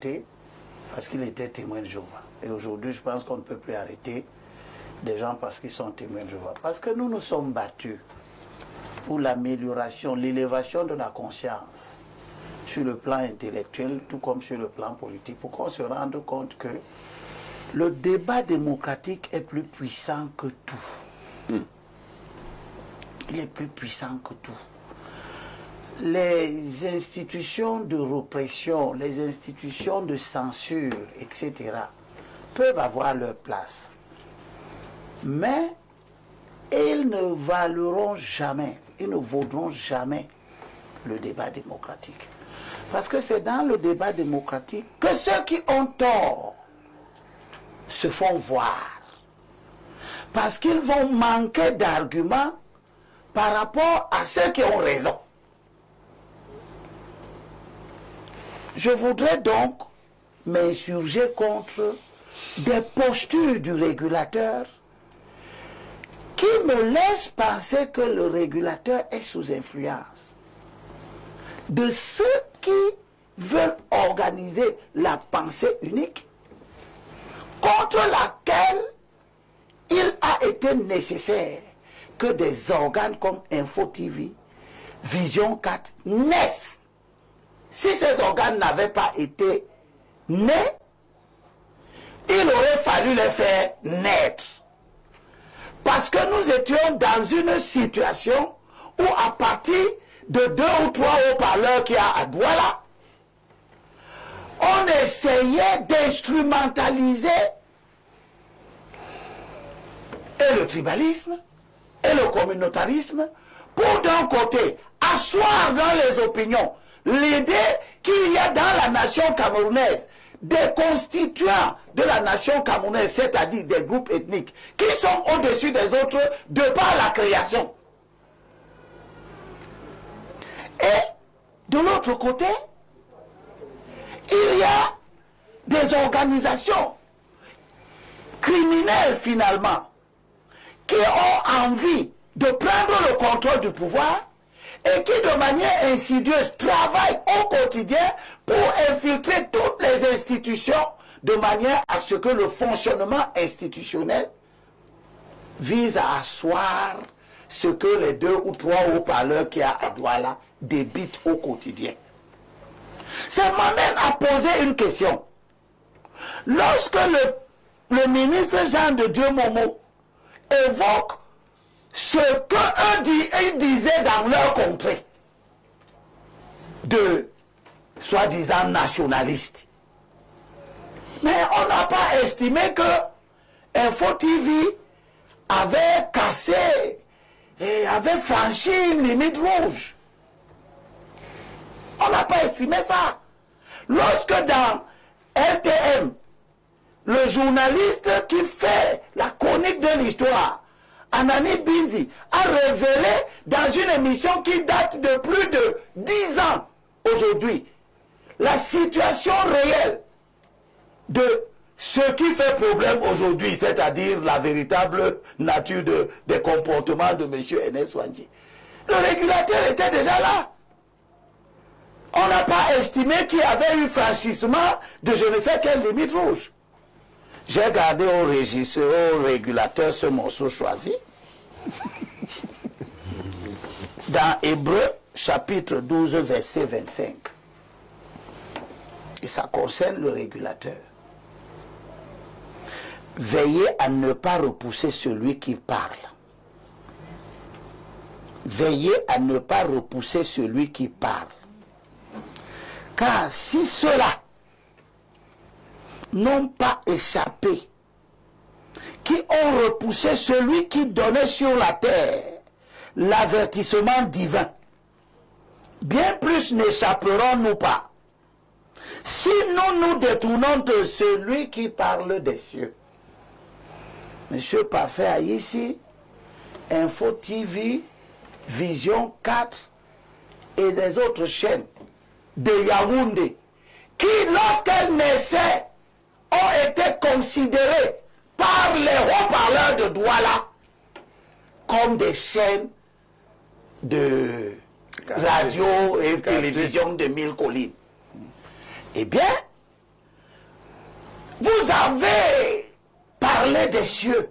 arrêté parce qu'il était témoin de Jéhovah. Et aujourd'hui, je pense qu'on ne peut plus arrêter des gens parce qu'ils sont témoins de Jéhovah. Parce que nous nous sommes battus pour l'amélioration, l'élévation de la conscience sur le plan intellectuel, tout comme sur le plan politique, pour qu'on se rende compte que le débat démocratique est plus puissant que tout. Il est plus puissant que tout. Les institutions de répression, les institutions de censure, etc., peuvent avoir leur place. Mais ils ne valeront jamais, ils ne vaudront jamais le débat démocratique. Parce que c'est dans le débat démocratique que ceux qui ont tort se font voir. Parce qu'ils vont manquer d'arguments par rapport à ceux qui ont raison. Je voudrais donc m'insurger contre des postures du régulateur qui me laissent penser que le régulateur est sous influence de ceux qui veulent organiser la pensée unique contre laquelle il a été nécessaire que des organes comme Info TV, Vision 4 naissent. Si ces organes n'avaient pas été nés, il aurait fallu les faire naître. Parce que nous étions dans une situation où à partir de 2 ou 3 haut-parleurs qu'il y a à Douala, on essayait d'instrumentaliser et le tribalisme et le communautarisme pour d'un côté asseoir dans les opinions l'idée qu'il y a dans la nation camerounaise des constituants de la nation camerounaise, c'est-à-dire des groupes ethniques qui sont au-dessus des autres de par la création. Et de l'autre côté, il y a des organisations criminelles finalement qui ont envie de prendre le contrôle du pouvoir et qui de manière insidieuse travaillent au quotidien pour infiltrer toutes les institutions de manière à ce que le fonctionnement institutionnel vise à asseoir ce que les 2 ou 3 haut-parleurs qu'il y a à Douala débitent au quotidien. C'est moi-même à poser une question. Lorsque le ministre Jean de Dieu Momo évoque ce qu'eux disaient dans leur contrée de soi-disant nationalistes, mais on n'a pas estimé que Info TV avait cassé et avait franchi une limite rouge. On n'a pas estimé ça. Lorsque dans LTM, le journaliste qui fait la chronique de l'histoire, Anani Binzi, a révélé dans une émission qui date de plus de 10 ans aujourd'hui, la situation réelle de ce qui fait problème aujourd'hui, c'est-à-dire la véritable nature des comportements de M. Enes Wandji. Le régulateur était déjà là. On n'a pas estimé qu'il y avait eu franchissement de je ne sais quelle limite rouge. J'ai gardé au régisseur, au régulateur ce morceau choisi. Dans Hébreux, chapitre 12, verset 25. Et ça concerne le régulateur. Veillez à ne pas repousser celui qui parle. Veillez à ne pas repousser celui qui parle. Car si ceux-là n'ont pas échappé, qui ont repoussé celui qui donnait sur la terre l'avertissement divin, bien plus n'échapperons-nous pas si nous nous détournons de celui qui parle des cieux. Monsieur Parfait a ici Info TV, Vision 4 et les autres chaînes de Yaoundé qui, lorsqu'elles naissaient, ont été considérées par les haut-parleurs de Douala comme des chaînes de radio et télévision de 1000 collines. Eh bien, vous avez parlé des cieux.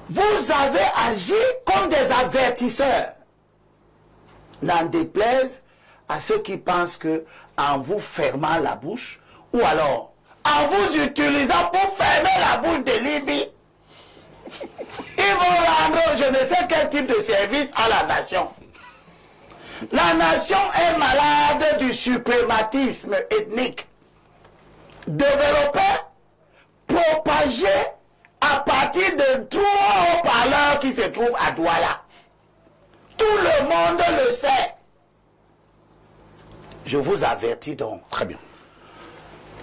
Vous avez agi comme des avertisseurs. N'en déplaise à ceux qui pensent que en vous fermant la bouche, ou alors en vous utilisant pour fermer la bouche de Libye, ils vont rendre je ne sais quel type de service à la nation. La nation est malade du suprématisme ethnique développé, propagé à partir de trois haut-parleurs qui se trouvent à Douala. Tout le monde le sait. Je vous avertis donc. Très bien.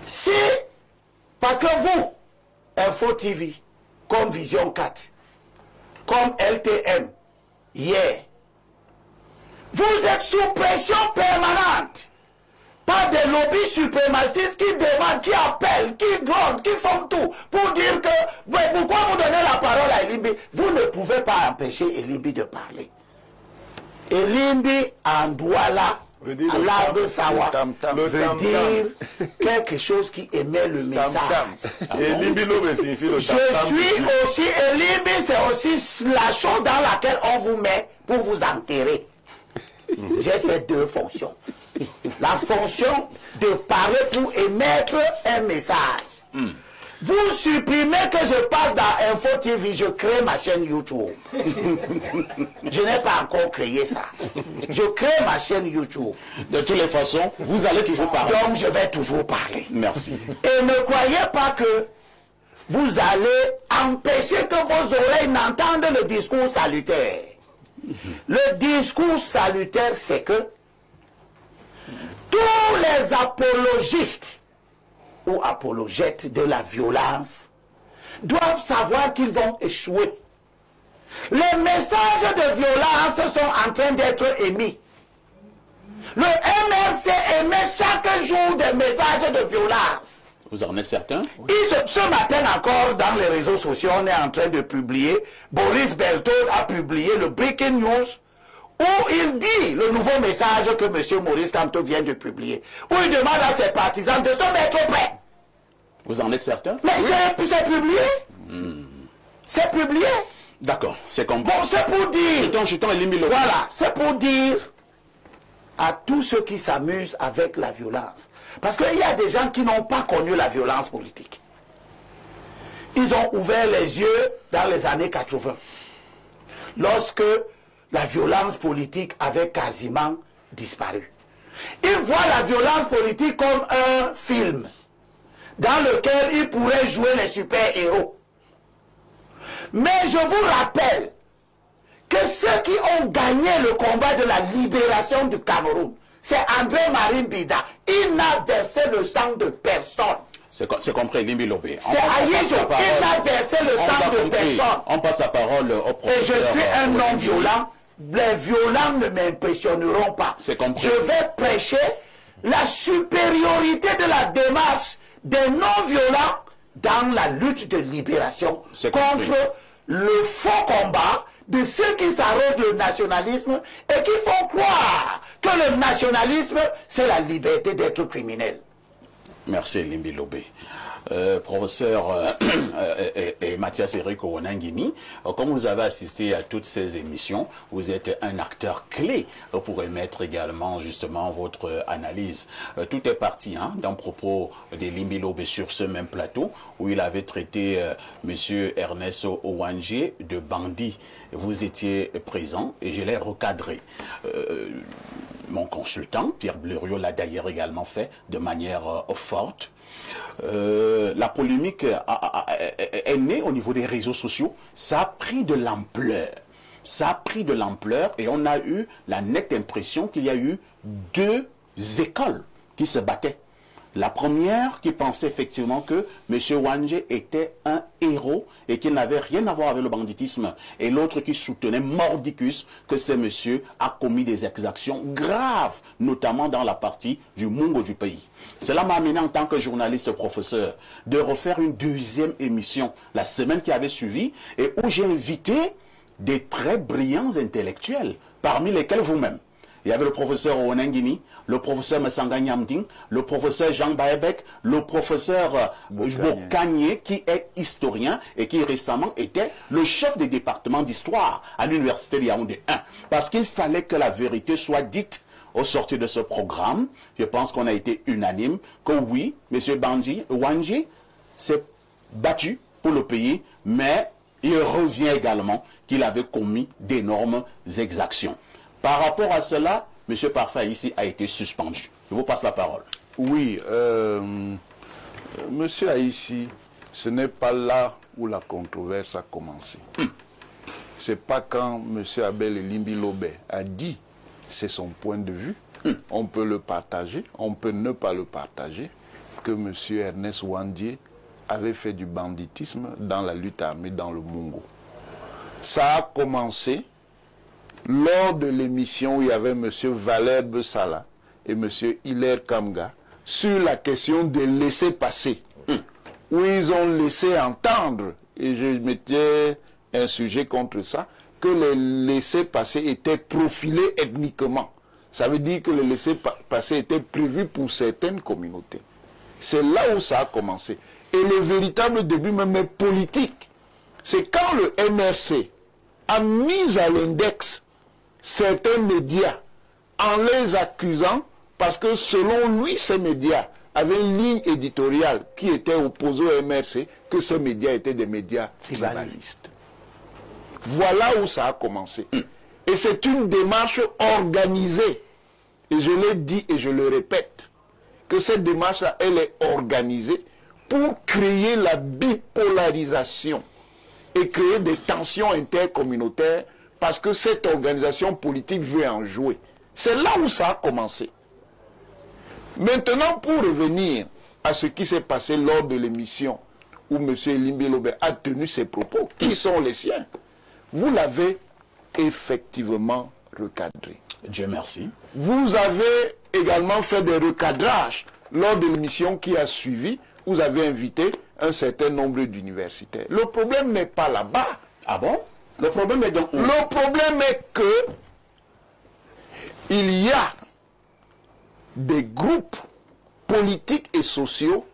Si, parce que vous, Info TV, comme Vision 4, comme LTM, hier, vous êtes sous pression permanente par des lobbies suprémacistes qui demandent, qui appellent, qui grondent, qui font tout pour dire que pourquoi vous donnez la parole à Elimbi? Vous ne pouvez pas empêcher Elimbi de parler. Elimbi en Douala, à l'arbre Sawa, veut dire quelque chose qui émet le message. Elimbi Lobe signifie le Je suis aussi, Elimbi, c'est aussi la chose dans laquelle on vous met pour vous enterrer. J'ai ces deux fonctions. La fonction de parler pour émettre un message. Vous supprimez que je passe dans Info TV, je crée ma chaîne YouTube. Je n'ai pas encore créé ça. Je crée ma chaîne YouTube. De toutes les façons, vous allez toujours parler. Donc je vais toujours parler. Merci. Et ne croyez pas que vous allez empêcher que vos oreilles n'entendent le discours salutaire. Le discours salutaire, c'est que tous les apologistes ou apologètes de la violence doivent savoir qu'ils vont échouer. Les messages de violence sont en train d'être émis. Le MRC émet chaque jour des messages de violence. Vous en êtes certain? Ce matin encore, dans les réseaux sociaux, on est en train de publier, Boris Belton a publié le Breaking News, où il dit le nouveau message que M. Maurice Kamto vient de publier, où il demande à ses partisans de se mettre prêts. Vous en êtes certain? Mais c'est publié. C'est publié. D'accord, c'est compris. Bon, c'est pour dire. Jetons Elimbi Lobe. Voilà, c'est pour dire à tous ceux qui s'amusent avec la violence. Parce qu'il y a des gens qui n'ont pas connu la violence politique. Ils ont ouvert les yeux dans les années 80. Lorsque la violence politique avait quasiment disparu. Ils voient la violence politique comme un film dans lequel ils pourraient jouer les super-héros. Mais je vous rappelle que ceux qui ont gagné le combat de la libération du Cameroun, c'est André Marine Bida. Il n'a versé le sang de personne. C'est compris, Elimbi Lobe. C'est Aïejo, il n'a versé le sang de personne. On passe la parole au professeur. Et je suis un non-violent. Les violents ne m'impressionneront pas. C'est compris. Je vais prêcher la supériorité de la démarche des non-violents dans la lutte de libération contre le faux combat de ceux qui s'arrogent le nationalisme et qui font croire que le nationalisme, c'est la liberté d'être criminel. Merci Elimbi Lobe. Professeur et Mathias Eric Onangini, comme vous avez assisté à toutes ces émissions, vous êtes un acteur clé pour émettre également justement votre analyse. Tout est parti d'un propos d'Elimbi Lobe sur ce même plateau où il avait traité monsieur Ernest Ouangé de bandit. Vous étiez présent et je l'ai recadré. Mon consultant, Pierre Bleriot, l'a d'ailleurs également fait de manière forte. La polémique est née au niveau des réseaux sociaux. Ça a pris de l'ampleur. Ça a pris de l'ampleur et on a eu la nette impression qu'il y a eu deux écoles qui se battaient. La première qui pensait effectivement que M. Ouangé était un héros et qu'il n'avait rien à voir avec le banditisme. Et l'autre qui soutenait mordicus que ce monsieur a commis des exactions graves, notamment dans la partie du Mungo du pays. Cela m'a amené en tant que journaliste professeur de refaire une deuxième émission la semaine qui avait suivi et où j'ai invité des très brillants intellectuels, parmi lesquels vous-même. Il y avait le professeur Onangini, le professeur Massanga Nyamding, le professeur Jean Baebek, le professeur Bokanye, qui est historien et qui récemment était le chef du département d'histoire à l'université de Yaoundé 1. Parce qu'il fallait que la vérité soit dite au sortir de ce programme. Je pense qu'on a été unanime que oui, M. Wanji s'est battu pour le pays, mais il revient également qu'il avait commis d'énormes exactions. Par rapport à cela, M. Parfait ici a été suspendu. Je vous passe la parole. Oui, Monsieur Haïssi, ce n'est pas là où la controverse a commencé. C'est pas quand M. Abel Elimbi Lobé a dit, c'est son point de vue, on peut le partager, on peut ne pas le partager, que M. Ernest Wandié avait fait du banditisme dans la lutte armée dans le Mungo. Ça a commencé lors de l'émission où il y avait M. Valère Bessala et M. Hilaire Kamga sur la question de laisser passer, où ils ont laissé entendre, et je mettais un sujet contre ça, que les laissés-passer étaient profilés ethniquement. Ça veut dire que les laissés-passer étaient prévus pour certaines communautés. C'est là où ça a commencé. Et le véritable début même est politique. C'est quand le MRC a mis à l'index certains médias en les accusant, parce que selon lui, ces médias avaient une ligne éditoriale qui était opposée au MRC, que ces médias étaient des médias tribalistes. Voilà où ça a commencé. Et c'est une démarche organisée. Et je l'ai dit et je le répète, que cette démarche-là, elle est organisée pour créer la bipolarisation et créer des tensions intercommunautaires parce que cette organisation politique veut en jouer. C'est là où ça a commencé. Maintenant, pour revenir à ce qui s'est passé lors de l'émission où M. Elimbi Lobé a tenu ses propos, qui sont les siens, vous l'avez effectivement recadré. Dieu merci. Vous avez également fait des recadrages lors de l'émission qui a suivi. Vous avez invité un certain nombre d'universitaires. Le problème n'est pas là-bas. Ah bon? Le problème est donc où? Le problème est que il y a des groupes politiques et sociaux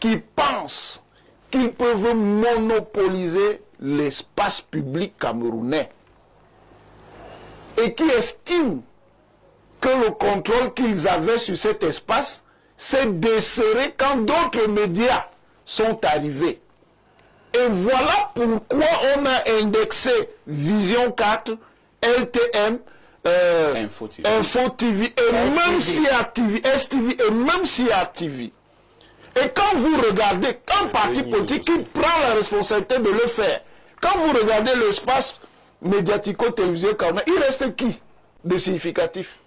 qui pensent qu'ils peuvent monopoliser l'espace public camerounais et qui estiment que le contrôle qu'ils avaient sur cet espace s'est desserré quand d'autres médias sont arrivés. Et voilà pourquoi on a indexé Vision 4, LTM, Info TV et même CRTV, STV et même CRTV. Et quand vous regardez, un parti politique qui prend la responsabilité de le faire, quand vous regardez l'espace médiatico-télévisé, il reste qui de significatif?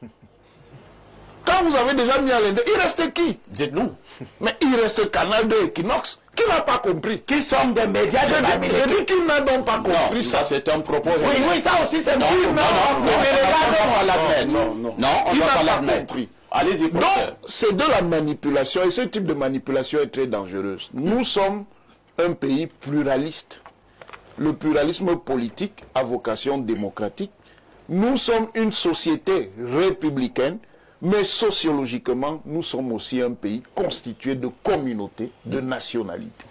Quand vous avez déjà mis à l'index, il reste qui? Dites-nous. Mais il reste Canal 2 Equinox. Qui n'a pas compris? Qui sont des médias de la militaire. Je dis qu'il n'a donc pas compris non, ça. C'est un propos. Oui, ça aussi c'est bon. Non, on va l'admettre. Non, on va pas l'admettre. Allez-y, donc, c'est de la manipulation et ce type de manipulation est très dangereuse. Nous sommes un pays pluraliste. Le pluralisme politique a vocation démocratique. Nous sommes une société républicaine, mais sociologiquement, nous sommes aussi un pays constitué de communautés, de nationalités.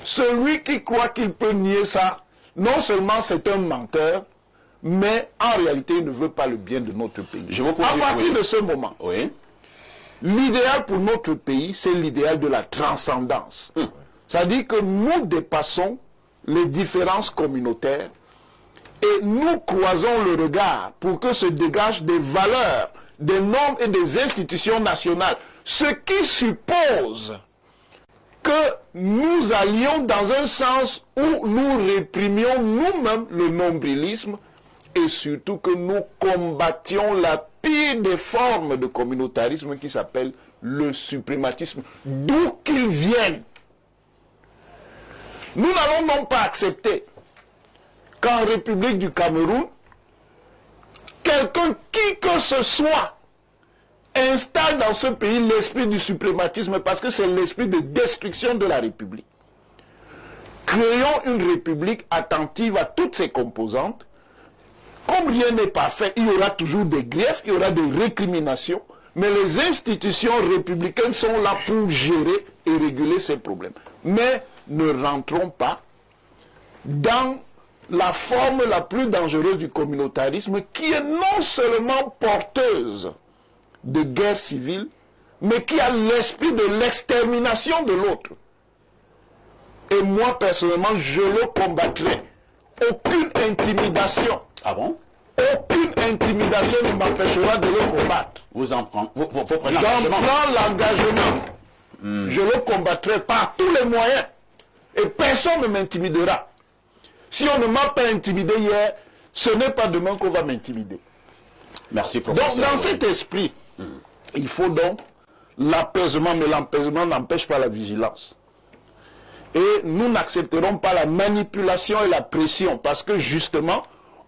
Celui qui croit qu'il peut nier ça, non seulement c'est un menteur, mais en réalité, il ne veut pas le bien de notre pays. À partir de ce moment, l'idéal pour notre pays, c'est l'idéal de la transcendance. C'est-à-dire que nous dépassons les différences communautaires et nous croisons le regard pour que se dégagent des valeurs, des normes et des institutions nationales. Ce qui suppose que nous allions dans un sens où nous réprimions nous-mêmes le nombrilisme et surtout que nous combattions la pire des formes de communautarisme qui s'appelle le suprématisme, d'où qu'il vienne. Nous n'allons donc pas accepter qu'en République du Cameroun, quelqu'un qui que ce soit installe dans ce pays l'esprit du suprématisme parce que c'est l'esprit de destruction de la République. Créons une République attentive à toutes ses composantes, comme rien n'est parfait, il y aura toujours des griefs, il y aura des récriminations, mais les institutions républicaines sont là pour gérer et réguler ces problèmes. Mais ne rentrons pas dans la forme la plus dangereuse du communautarisme qui est non seulement porteuse de guerre civile, mais qui a l'esprit de l'extermination de l'autre. Et moi, personnellement, je le combattrai. Aucune intimidation. Ah bon? Aucune intimidation ne m'empêchera de le combattre. Vous en prenez, vous prenez J'en l'engagement. prends l'engagement. Je le combattrai par tous les moyens. Et personne ne m'intimidera. Si on ne m'a pas intimidé hier, ce n'est pas demain qu'on va m'intimider. Merci, Donc, professeur. dans cet esprit, il faut donc l'apaisement, mais l'apaisement n'empêche pas la vigilance. Et nous n'accepterons pas la manipulation et la pression, parce que justement,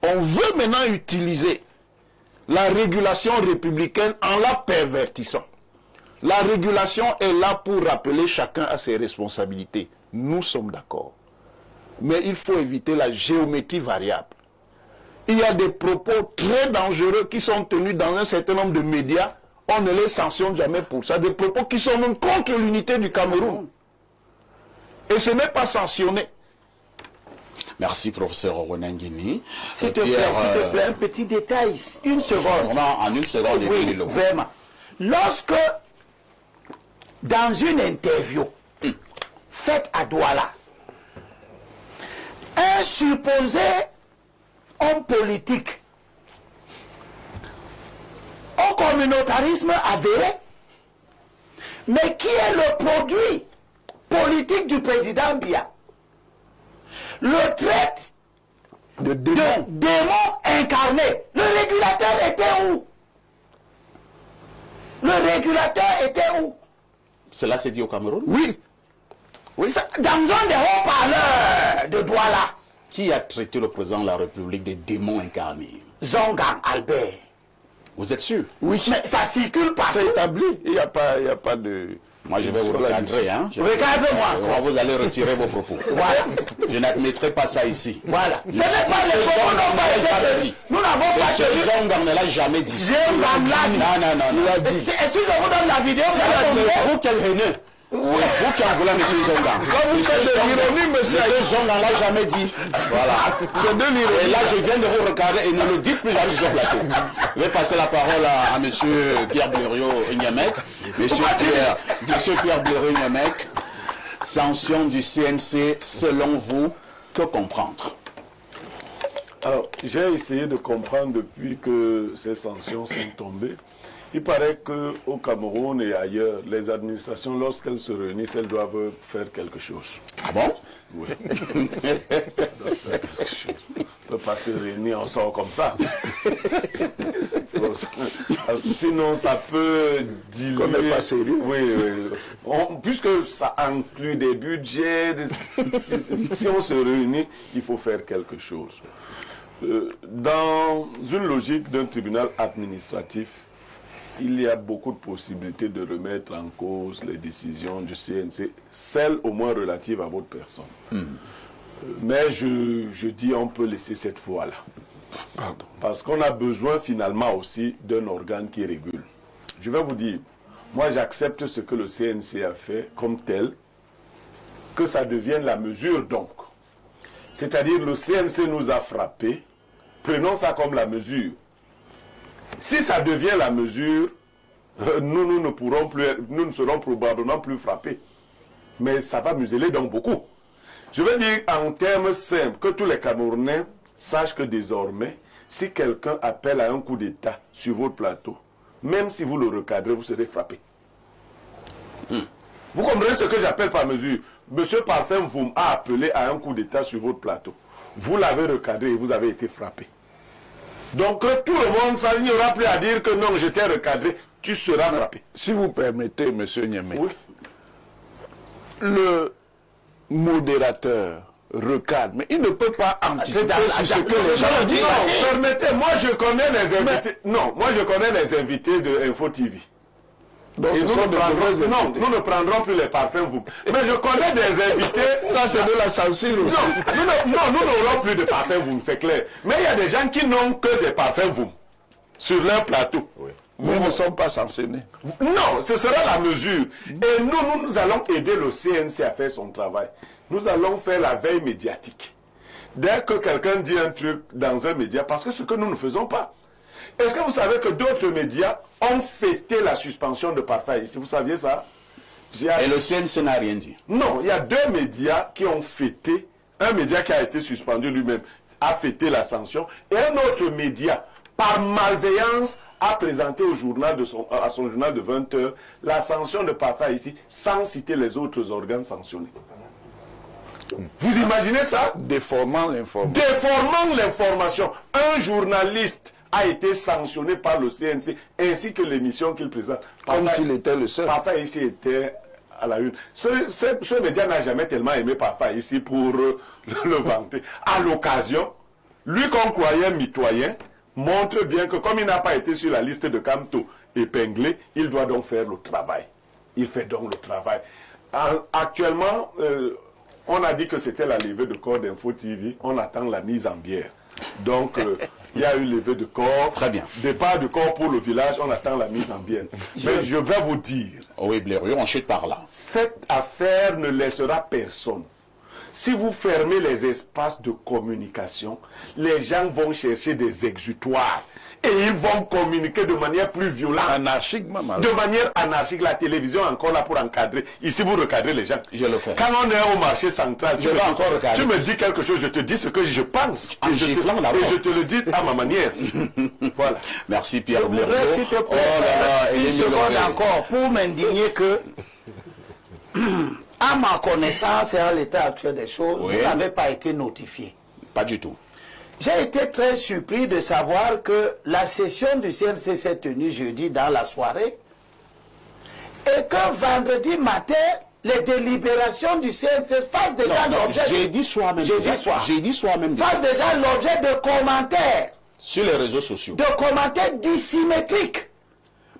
on veut maintenant utiliser la régulation républicaine en la pervertissant. La régulation est là pour rappeler chacun à ses responsabilités. Nous sommes d'accord. Mais il faut éviter la géométrie variable. Il y a des propos très dangereux qui sont tenus dans un certain nombre de médias. On ne les sanctionne jamais pour ça. Des propos qui sont même contre l'unité du Cameroun. Et ce n'est pas sanctionné. Merci, professeur S'il Ronangini. te s'il te plaît, un petit détail, une seconde. Vraiment, en une seconde, Oui, vraiment. Lorsque, dans une interview faite à Douala, un supposé homme politique au communautarisme avéré, mais qui est le produit politique du président Biya, le traite de démon incarné. Le régulateur était où? Le régulateur était où? Cela s'est dit au Cameroun? Oui. Dans un des haut-parleurs de Douala. Qui a traité le président de la République des démons incarnés? Zongang Albert. Vous êtes sûr? Oui. Mais ça circule partout. C'est établi. Il n'y a pas de... Moi, je vais vous recadrer. Hein. Recadre-moi. Vous allez retirer vos propos. Voilà. Je n'admettrai pas ça ici. Voilà. Ce n'est pas les propos n'ont pas été dit. Nous n'avons pas Monsieur tenu. Zongang ne l'a jamais dit. Zongang l'a dit. Non. Il a dit. Est-ce que je vous donne la vidéo? C'est vous quel haineux. C'est vous qui en voulez, monsieur Zongang. Quand vous faites de l'ironie, monsieur, Monsieur Zongang l'a jamais dit. Voilà. c'est de Et l'ironie. là, je viens de vous regarder et ne le dites plus jamais sur le plateau. Je vais passer la parole à monsieur Pierre Blériot-Nyamek. Monsieur Pierre Blériot-Nyamek, sanction du CNC, selon vous, que comprendre? Alors, j'ai essayé de comprendre depuis que ces sanctions sont tombées. Il paraît qu'au Cameroun et ailleurs, les administrations, lorsqu'elles se réunissent, elles doivent faire quelque chose. Ah bon? Oui. Elles doivent faire quelque chose. On ne peut pas se réunir ensemble comme ça. Parce que sinon, ça peut diluer. Qu'on n'est pas sérieux. Oui. Puisque ça inclut des budgets, si on se réunit, il faut faire quelque chose. Dans une logique d'un tribunal administratif, il y a beaucoup de possibilités de remettre en cause les décisions du CNC, celles au moins relatives à votre personne. Mais je dis on peut laisser cette voie-là. Pardon. Parce qu'on a besoin finalement aussi d'un organe qui régule. Je vais vous dire, moi j'accepte ce que le CNC a fait comme tel, que ça devienne la mesure donc. C'est-à-dire le CNC nous a frappés, prenons ça comme la mesure. Si ça devient la mesure, nous ne serons probablement plus frappés. Mais ça va museler donc beaucoup. Je veux dire en termes simples, que tous les Camerounais sachent que désormais, si quelqu'un appelle à un coup d'État sur votre plateau, même si vous le recadrez, vous serez frappé. Vous comprenez ce que j'appelle par mesure? Monsieur Parfum vous a appelé à un coup d'État sur votre plateau. Vous l'avez recadré et vous avez été frappé. Donc que tout le monde sache, il n'y aura plus à dire que non, j'étais recadré, tu seras frappé. Si vous permettez, monsieur Nyamek, Oui. le modérateur recadre, mais il ne peut pas anticiper sur ce que les gens disent. Non, permettez, moi je connais les invités. Non, moi je connais les invités de Info TV. Donc, Et ce nous sont ne de prendrons, mauvais non, invités. nous ne prendrons plus les parfums, vous. Mais je connais des invités. Ça, c'est de la censure aussi. Nous n'aurons plus de parfums, vous, c'est clair. Mais il y a des gens qui n'ont que des parfums, vous, sur leur plateau. Nous ne sommes pas sanctionnés. Non, ce sera la mesure. Et nous allons aider le CNC à faire son travail. Nous allons faire la veille médiatique. Dès que quelqu'un dit un truc dans un média, parce que ce que nous ne faisons pas. Est-ce que vous savez que d'autres médias ont fêté la suspension de Parfait ici? Vous saviez ça? Et le CNC n'a rien dit. Non, il y a deux médias qui ont fêté. Un média qui a été suspendu lui-même a fêté la sanction. Et un autre média, par malveillance, a présenté au journal à son journal de 20 heures la sanction de Parfait ici, sans citer les autres organes sanctionnés. Vous imaginez ça? Déformant l'information. Déformant l'information. Un journaliste a été sanctionné par le CNC ainsi que l'émission qu'il présente. Comme s'il était le seul. Parfait ici était à la une. Ce média n'a jamais tellement aimé Parfait ici pour le vanter. À l'occasion, lui qu'on croyait mitoyen montre bien que comme il n'a pas été sur la liste de Camto épinglé, il doit donc faire le travail. Il fait donc le travail. Actuellement, on a dit que c'était la levée de corps d'Info TV. On attend la mise en bière. Donc, il y a eu levée de corps. Très bien. Départ de corps pour le village. On attend la mise en bière. Mais je vais vous dire. Oui, Blériot, on chute par là. Cette affaire ne laissera personne. Si vous fermez les espaces de communication, les gens vont chercher des exutoires. Et ils vont communiquer de manière plus violente. Anarchique, même. De manière anarchique. La télévision est encore là pour encadrer. Ici, vous recadrez les gens. Je le fais. Quand on est au marché central, Je vais encore recadrer. tu me dis quelque chose, je te dis ce que je pense. En giflant d'abord. Et je te le dis à ma manière. Voilà. Merci Pierre Je voudrais, Blériot. s'il te plaît, Oh là là, une Élie seconde Loré. encore pour m'indigner que, à ma connaissance et à l'état actuel des choses, Oui. vous n'avez pas été notifié. Pas du tout. J'ai été très surpris de savoir que la session du CNC s'est tenue jeudi dans la soirée et que vendredi matin, les délibérations du CNC fassent déjà l'objet J'ai dit soir même. Jeudi soir. J'ai dit soir même. fassent déjà l'objet de commentaires. Sur les réseaux sociaux. De commentaires dissymétriques.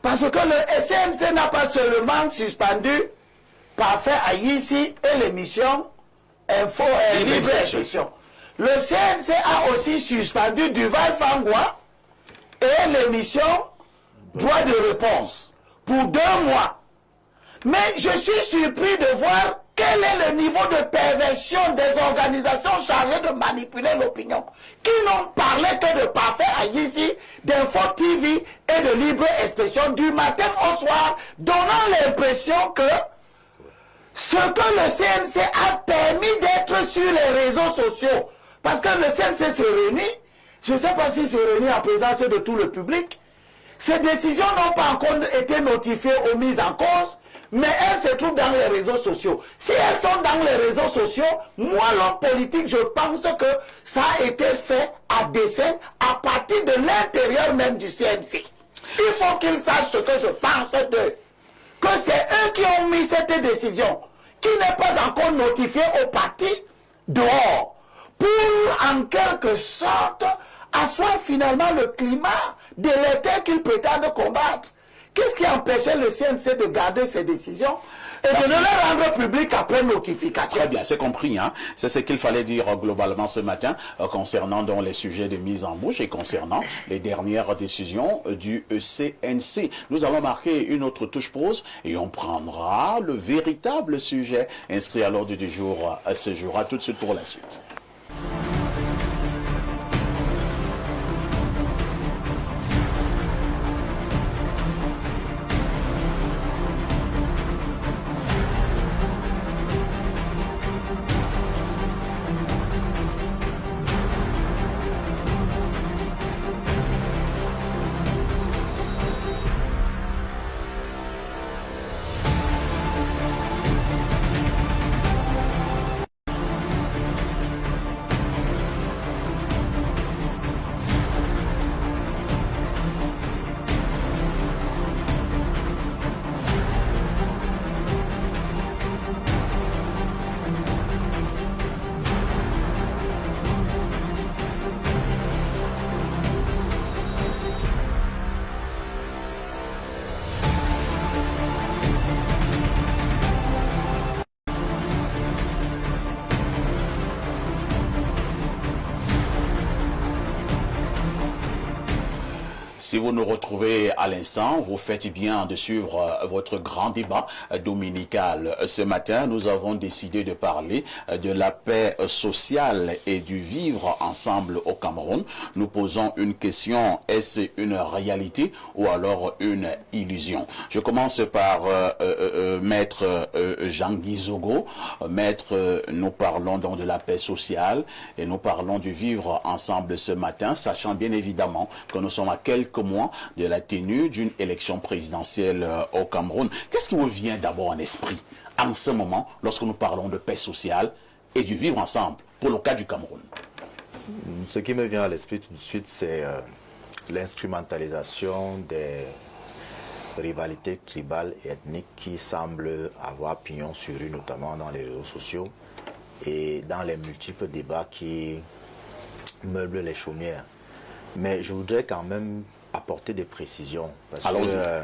Parce que le CNC n'a pas seulement suspendu Parfait Aïssi et l'émission Info et Libre Expression. Le CNC a aussi suspendu Duval Fangwa et l'émission Droit de réponse pour 2 mois. Mais je suis surpris de voir quel est le niveau de perversion des organisations chargées de manipuler l'opinion, qui n'ont parlé que de Parfait Aïssi, d'Info TV et de Libre Expression du matin au soir, donnant l'impression que ce que le CNC a permis d'être sur les réseaux sociaux, parce que le CNC se réunit, je ne sais pas s'il se réunit en présence de tout le public, ces décisions n'ont pas encore été notifiées aux mises en cause, mais elles se trouvent dans les réseaux sociaux. Si elles sont dans les réseaux sociaux, moi, l'homme politique, je pense que ça a été fait à dessein à partir de l'intérieur même du CNC. Il faut qu'ils sachent ce que je pense d'eux. Que c'est eux qui ont mis cette décision, qui n'est pas encore notifiée au parti dehors, pour en quelque sorte asseoir finalement le climat délétère qu'ils prétendent combattre. Qu'est-ce qui empêchait le CNC de garder ses décisions et de ne les rendre publiques après notification? Très bien, c'est compris. Hein? C'est ce qu'il fallait dire globalement ce matin concernant donc, les sujets de mise en bouche et concernant les dernières décisions du CNC. Nous allons marquer une autre touche pause et on prendra le véritable sujet inscrit à l'ordre du jour ce jour. À tout de suite pour la suite. Si vous nous retrouvez à l'instant, vous faites bien de suivre votre grand débat dominical. Ce matin, nous avons décidé de parler de la paix sociale et du vivre ensemble au Cameroun. Nous posons une question, est-ce une réalité ou alors une illusion? Je commence par Maître Jean-Guy Zogo. Maître, nous parlons donc de la paix sociale et nous parlons du vivre ensemble ce matin, sachant bien évidemment que nous sommes à quelques mois de la tenue d'une élection présidentielle au Cameroun. Qu'est-ce qui vous vient d'abord en esprit en ce moment lorsque nous parlons de paix sociale et du vivre ensemble pour le cas du Cameroun? Ce qui me vient à l'esprit tout de suite, c'est l'instrumentalisation des rivalités tribales et ethniques qui semblent avoir pignon sur rue, notamment dans les réseaux sociaux et dans les multiples débats qui meublent les chaumières. Mais je voudrais quand même apporter des précisions. Parce que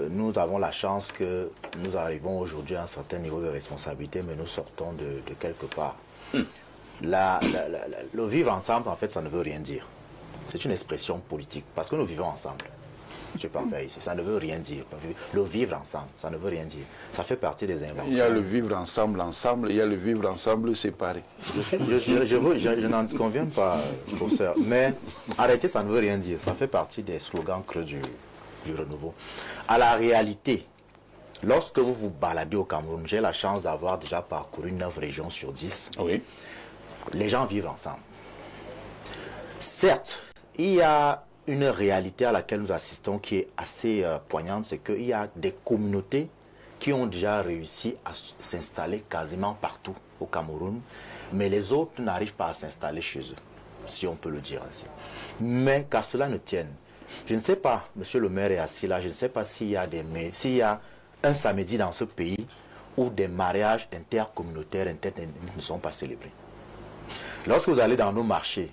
nous avons la chance que nous arrivons aujourd'hui à un certain niveau de responsabilité, mais nous sortons de quelque part. Le vivre ensemble, en fait, ça ne veut rien dire. C'est une expression politique, parce que nous vivons ensemble. Je peux en faire ici. Ça ne veut rien dire. Le vivre ensemble, ça ne veut rien dire. Ça fait partie des inventions. Il y a le vivre ensemble, ensemble, il y a le vivre ensemble séparé. Je n'en conviens pas, professeur. Mais arrêtez, ça ne veut rien dire. Ça fait partie des slogans creux du renouveau. À la réalité, lorsque vous vous baladez au Cameroun, j'ai la chance d'avoir déjà parcouru 9 régions sur 10. Oui. Les gens vivent ensemble. Certes, il y a une réalité à laquelle nous assistons qui est assez poignante, c'est qu'il y a des communautés qui ont déjà réussi à s'installer quasiment partout au Cameroun, mais les autres n'arrivent pas à s'installer chez eux, si on peut le dire ainsi. Mais qu'à cela ne tienne, je ne sais pas, monsieur le maire est assis là, je ne sais pas s'il y a un samedi dans ce pays où des mariages intercommunautaires ne sont pas célébrés. Lorsque vous allez dans nos marchés,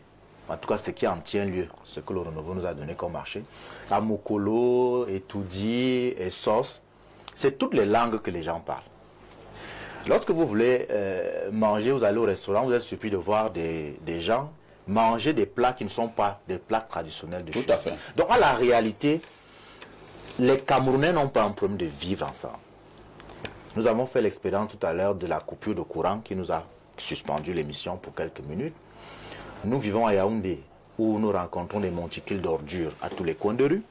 en tout cas ce qui en tient lieu, ce que le renouveau nous a donné comme marché, à Mokolo, Etoudi, et Sos, c'est toutes les langues que les gens parlent. Lorsque vous voulez manger, vous allez au restaurant, vous êtes surpris de voir des gens manger des plats qui ne sont pas des plats traditionnels de chez eux. Tout à fait. Donc à la réalité, les Camerounais n'ont pas un problème de vivre ensemble. Nous avons fait l'expérience tout à l'heure de la coupure de courant qui nous a suspendu l'émission pour quelques minutes. Nous vivons à Yaoundé, où nous rencontrons des monticules d'ordures à tous les coins de rue.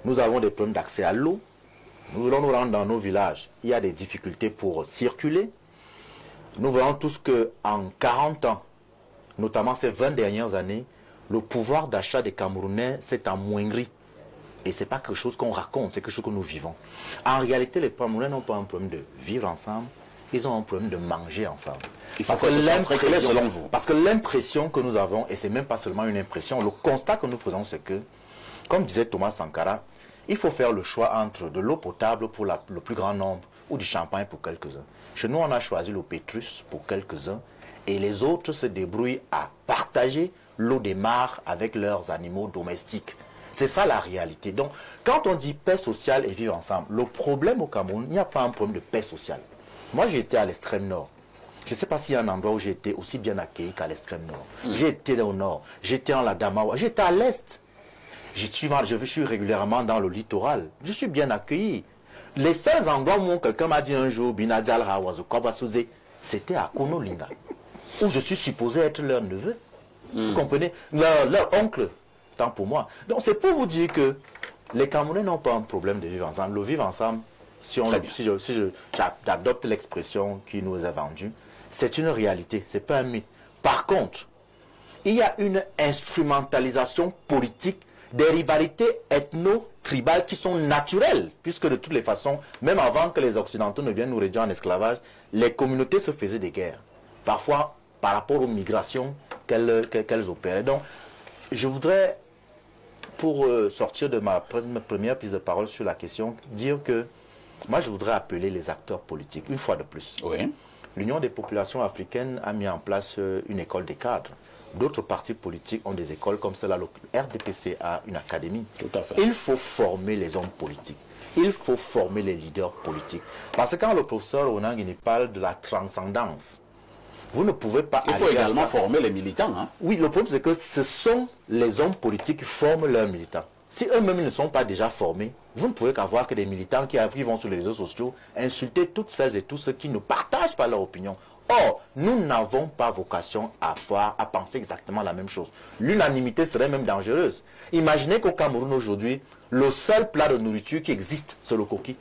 Nous avons des problèmes d'accès à l'eau. Nous voulons nous rendre dans nos villages. Il y a des difficultés pour circuler. Nous voyons tous qu'en 40 ans, notamment ces 20 dernières années, le pouvoir d'achat des Camerounais s'est amoindri. Et ce n'est pas quelque chose qu'on raconte, c'est quelque chose que nous vivons. En réalité, les Camerounais n'ont pas un problème de vivre ensemble. Ils ont un problème de manger ensemble. Parce que l'impression que nous avons, et ce n'est même pas seulement une impression, le constat que nous faisons, c'est que, comme disait Thomas Sankara, il faut faire le choix entre de l'eau potable pour le plus grand nombre ou du champagne pour quelques-uns. Chez nous, on a choisi l'eau Pétrus pour quelques-uns et les autres se débrouillent à partager l'eau des mares avec leurs animaux domestiques. C'est ça la réalité. Donc, quand on dit paix sociale et vivre ensemble, le problème au Cameroun, il n'y a pas un problème de paix sociale. Moi, j'ai été à l'extrême nord. Je ne sais pas s'il y a un endroit où j'ai été aussi bien accueilli qu'à l'extrême nord. J'ai été au nord, j'étais en Adamawa, j'étais à l'est. Je suis régulièrement dans le littoral. Je suis bien accueilli. Les seuls endroits où quelqu'un m'a dit un jour, c'était à Konolinga, où je suis supposé être leur neveu. Vous comprenez? Leur oncle, tant pour moi. Donc c'est pour vous dire que les Camerounais n'ont pas un problème de vivre ensemble. Le vivre ensemble, si j'adopte l'expression qui nous est vendue, c'est une réalité, ce n'est pas un mythe. Par contre, il y a une instrumentalisation politique des rivalités ethno-tribales qui sont naturelles, puisque de toutes les façons, même avant que les Occidentaux ne viennent nous réduire en esclavage, les communautés se faisaient des guerres, parfois par rapport aux migrations qu'elles opéraient. Donc, je voudrais, pour sortir de ma première prise de parole sur la question, dire que moi, je voudrais appeler les acteurs politiques, une fois de plus. Oui. L'Union des populations africaines a mis en place une école des cadres. D'autres partis politiques ont des écoles comme celle-là. Le RDPC a une académie. Tout à fait. Il faut former les hommes politiques. Il faut former les leaders politiques. Parce que quand le professeur Onangini parle de la transcendance, Vous ne pouvez pas... Il faut arriver à également ça. former les militants. Hein. Oui, le problème c'est que ce sont les hommes politiques qui forment leurs militants. Si eux-mêmes ne sont pas déjà formés, vous ne pouvez qu'avoir que des militants qui vont sur les réseaux sociaux insulter toutes celles et tous ceux qui ne partagent pas leur opinion. Or, nous n'avons pas vocation à penser exactement la même chose. L'unanimité serait même dangereuse. Imaginez qu'au Cameroun aujourd'hui, le seul plat de nourriture qui existe, c'est le coquille.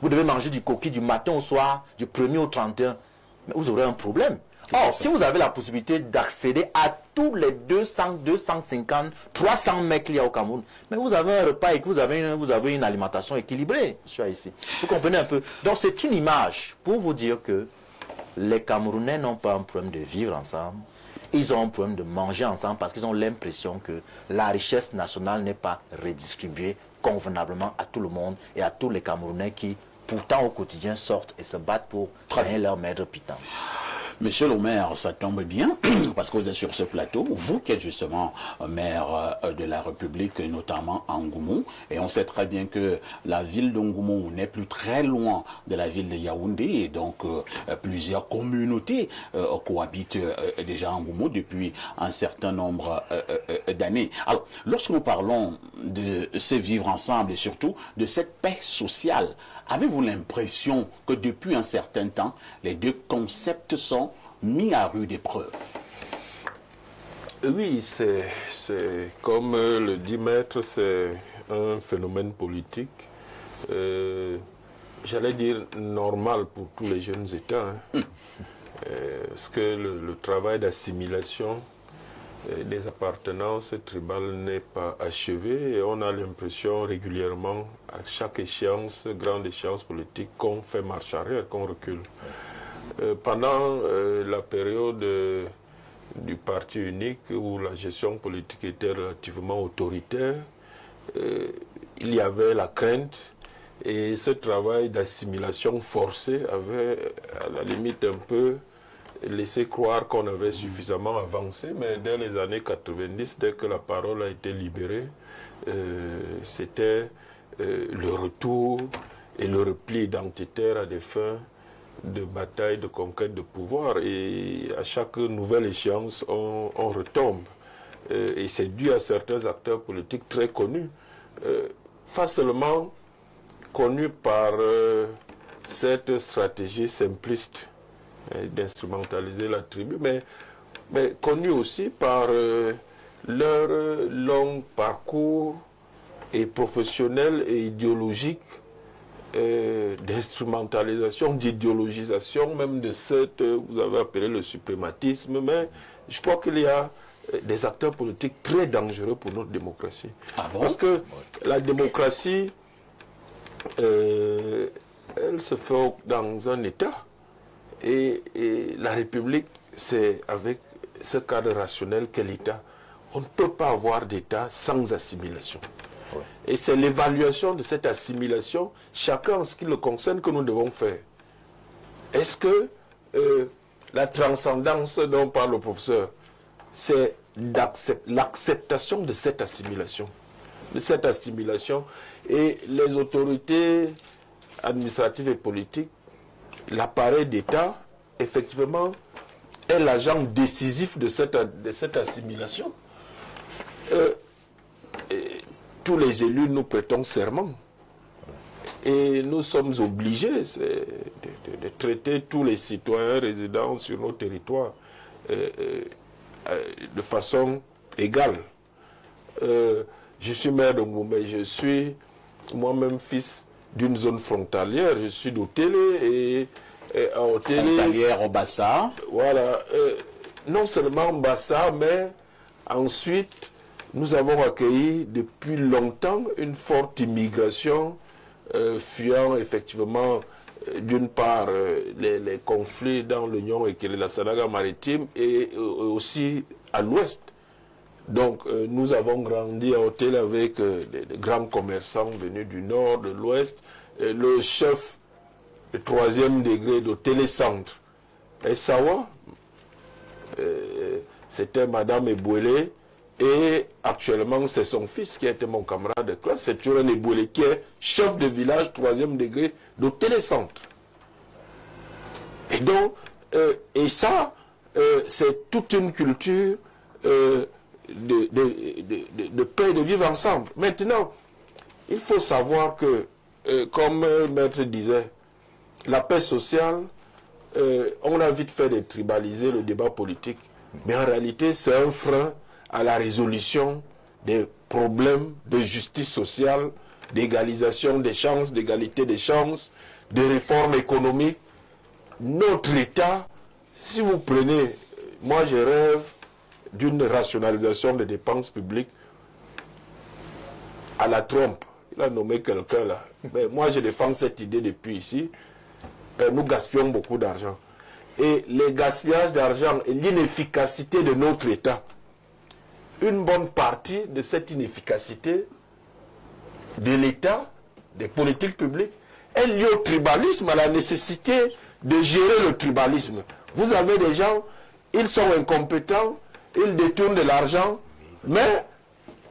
Vous devez manger du coquille du matin au soir, du 1er au 31. Mais vous aurez un problème. Or, si vous avez la possibilité d'accéder à tous les 200, 250, 300 mecs qu'il y a au Cameroun, mais vous avez un repas et que vous avez une alimentation équilibrée, monsieur ici. Vous comprenez un peu? Donc, c'est une image pour vous dire que les Camerounais n'ont pas un problème de vivre ensemble. Ils ont un problème de manger ensemble parce qu'ils ont l'impression que la richesse nationale n'est pas redistribuée convenablement à tout le monde et à tous les Camerounais qui, pourtant, au quotidien, sortent et se battent pour gagner leur maigre pitance. Monsieur le maire, ça tombe bien, parce que vous êtes sur ce plateau, vous qui êtes justement maire de la République, notamment à Ngoumou, et on sait très bien que la ville de Ngoumou n'est plus très loin de la ville de Yaoundé, et donc plusieurs communautés cohabitent déjà à Ngoumou depuis un certain nombre d'années. Alors, lorsque nous parlons de ce vivre ensemble et surtout de cette paix sociale, avez-vous l'impression que depuis un certain temps, les deux concepts sont mis à rude épreuve? Oui, c'est comme le dit Maître, c'est un phénomène politique, j'allais dire normal pour tous les jeunes États, hein. Parce que le travail d'assimilation des appartenances tribales n'est pas achevé et on a l'impression régulièrement, à chaque échéance, grande échéance politique, qu'on fait marche arrière, qu'on recule. Pendant la période du parti unique où la gestion politique était relativement autoritaire, il y avait la crainte et ce travail d'assimilation forcée avait à la limite un peu laissé croire qu'on avait suffisamment avancé, mais dès les années 90, dès que la parole a été libérée, c'était le retour et le repli identitaire à des fins de bataille, de conquête de pouvoir. Et à chaque nouvelle échéance, on retombe. Et c'est dû à certains acteurs politiques très connus. Pas seulement connus par cette stratégie simpliste d'instrumentaliser la tribu, mais connus aussi par leur long parcours et professionnel et idéologique d'instrumentalisation, d'idéologisation, même de cette, vous avez appelé le suprématisme, mais je crois qu'il y a des acteurs politiques très dangereux pour notre démocratie. Ah bon? Parce que la démocratie, elle se fait dans un État, et la République, c'est avec ce cadre rationnel qu'est l'État. On ne peut pas avoir d'État sans assimilation. Ouais. Et c'est l'évaluation de cette assimilation, chacun en ce qui le concerne, que nous devons faire. Est-ce que la transcendance dont parle le professeur, c'est l'acceptation de cette assimilation, et les autorités administratives et politiques, l'appareil d'État, effectivement, est l'agent décisif de cette assimilation. Tous les élus, nous prêtons serment. Et nous sommes obligés de traiter tous les citoyens résidant sur nos territoires de façon égale. Je suis maire de Ngoumé, je suis moi-même fils d'une zone frontalière, je suis d'Otélé et à Otélé... Frontalière au Bassa. Voilà. Non seulement Bassa, mais ensuite, nous avons accueilli depuis longtemps une forte immigration, fuyant effectivement, d'une part, les conflits dans l'Union et la Sanaga maritime, et aussi à l'ouest. Donc, nous avons grandi à Hôtel avec des grands commerçants venus du nord, de l'ouest. Le chef de 3e degré de Télécentre, Sawa, c'était Madame Ebouélé, et actuellement, c'est son fils qui était mon camarade de classe, c'est Turen Ebouélé, qui est chef de village 3e degré de Télécentre. Et donc, et ça, c'est toute une culture de paix et de vivre ensemble. Maintenant, il faut savoir que, comme Maître disait, la paix sociale, on a vite fait de tribaliser le débat politique. Mais en réalité, c'est un frein à la résolution des problèmes de justice sociale, d'égalisation des chances, d'égalité des chances, de réformes économiques. Notre État, si vous prenez, moi je rêve d'une rationalisation des dépenses publiques à la Trump. Il a nommé quelqu'un là. Mais moi je défends cette idée depuis ici. Nous gaspillons beaucoup d'argent. Et le gaspillage d'argent et l'inefficacité de notre État, une bonne partie de cette inefficacité de l'État, des politiques publiques, est liée au tribalisme, à la nécessité de gérer le tribalisme. Vous avez des gens, ils sont incompétents, ils détournent de l'argent, mais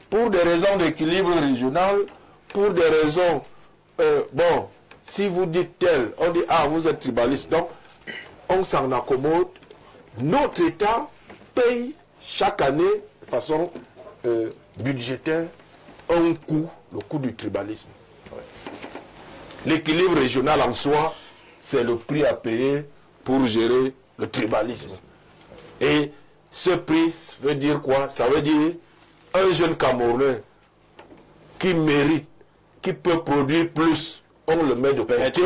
pour des raisons d'équilibre régional, pour des raisons, bon, si vous dites tel, on dit, ah, vous êtes tribaliste, donc on s'en accommode. Notre État paye chaque année, de façon budgétaire, un coût, le coût du tribalisme. L'équilibre régional en soi, c'est le prix à payer pour gérer le tribalisme. Et ce prix veut dire quoi? Ça veut dire un jeune Camerounais qui mérite, qui peut produire plus, on le met de côté.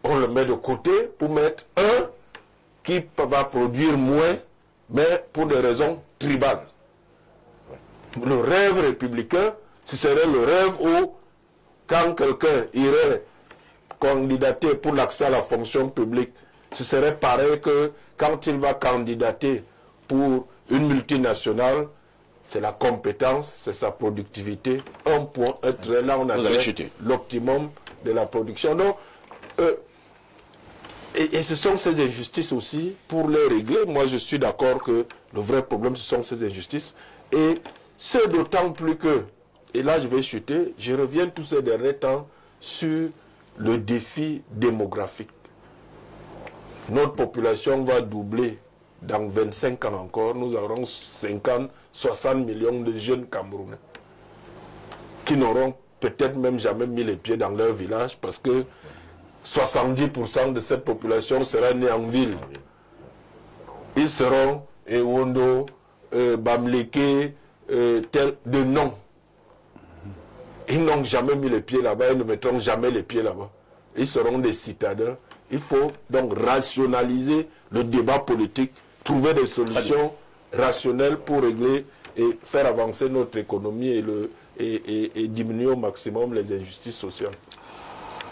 On le met de côté pour mettre un qui va produire moins, mais pour des raisons tribales. Le rêve républicain, ce serait le rêve où, quand quelqu'un irait candidater pour l'accès à la fonction publique, ce serait pareil que quand il va candidater pour une multinationale, c'est la compétence, c'est sa productivité. Un point, un trait, là on a l'optimum de la production. Donc, et ce sont ces injustices aussi, pour les régler, moi je suis d'accord que le vrai problème ce sont ces injustices. Et c'est d'autant plus que, et là je vais chuter, je reviens tous ces derniers temps sur le défi démographique. Notre population va doubler dans 25 ans encore. Nous aurons 50, 60 millions de jeunes Camerounais qui n'auront peut-être même jamais mis les pieds dans leur village parce que 70% de cette population sera née en ville. Ils seront Ewondo, Bamleke, de nom. Ils n'ont jamais mis les pieds là-bas, ils ne mettront jamais les pieds là-bas. Ils seront des citadins. Il faut donc rationaliser le débat politique, trouver des solutions rationnelles pour régler et faire avancer notre économie et diminuer au maximum les injustices sociales.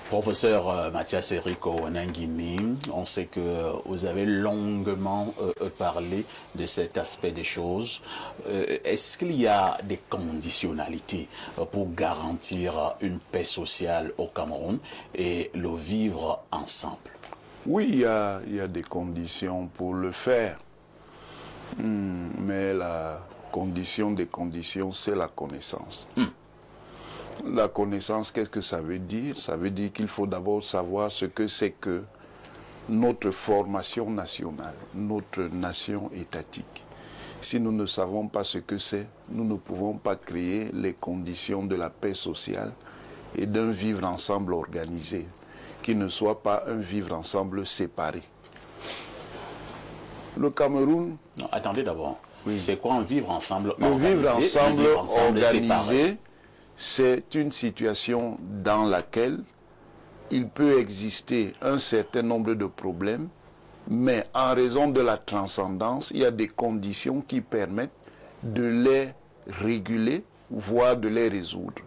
Professeur Mathias Eric Ouanangini, on sait que vous avez longuement parlé de cet aspect des choses. Est-ce qu'il y a des conditionnalités pour garantir une paix sociale au Cameroun et le vivre ensemble? Oui, il y a des conditions pour le faire. Mais la condition des conditions, c'est la connaissance. La connaissance, qu'est-ce que ça veut dire? Ça veut dire qu'il faut d'abord savoir ce que c'est que notre formation nationale, notre nation étatique. Si nous ne savons pas ce que c'est, nous ne pouvons pas créer les conditions de la paix sociale et d'un vivre ensemble organisé, qui ne soit pas un vivre ensemble séparé. Le Cameroun... Non, attendez d'abord. Oui. C'est quoi un vivre ensemble organisé? Le vivre ensemble organisé, séparé. C'est une situation dans laquelle il peut exister un certain nombre de problèmes, mais en raison de la transcendance, il y a des conditions qui permettent de les réguler, voire de les résoudre.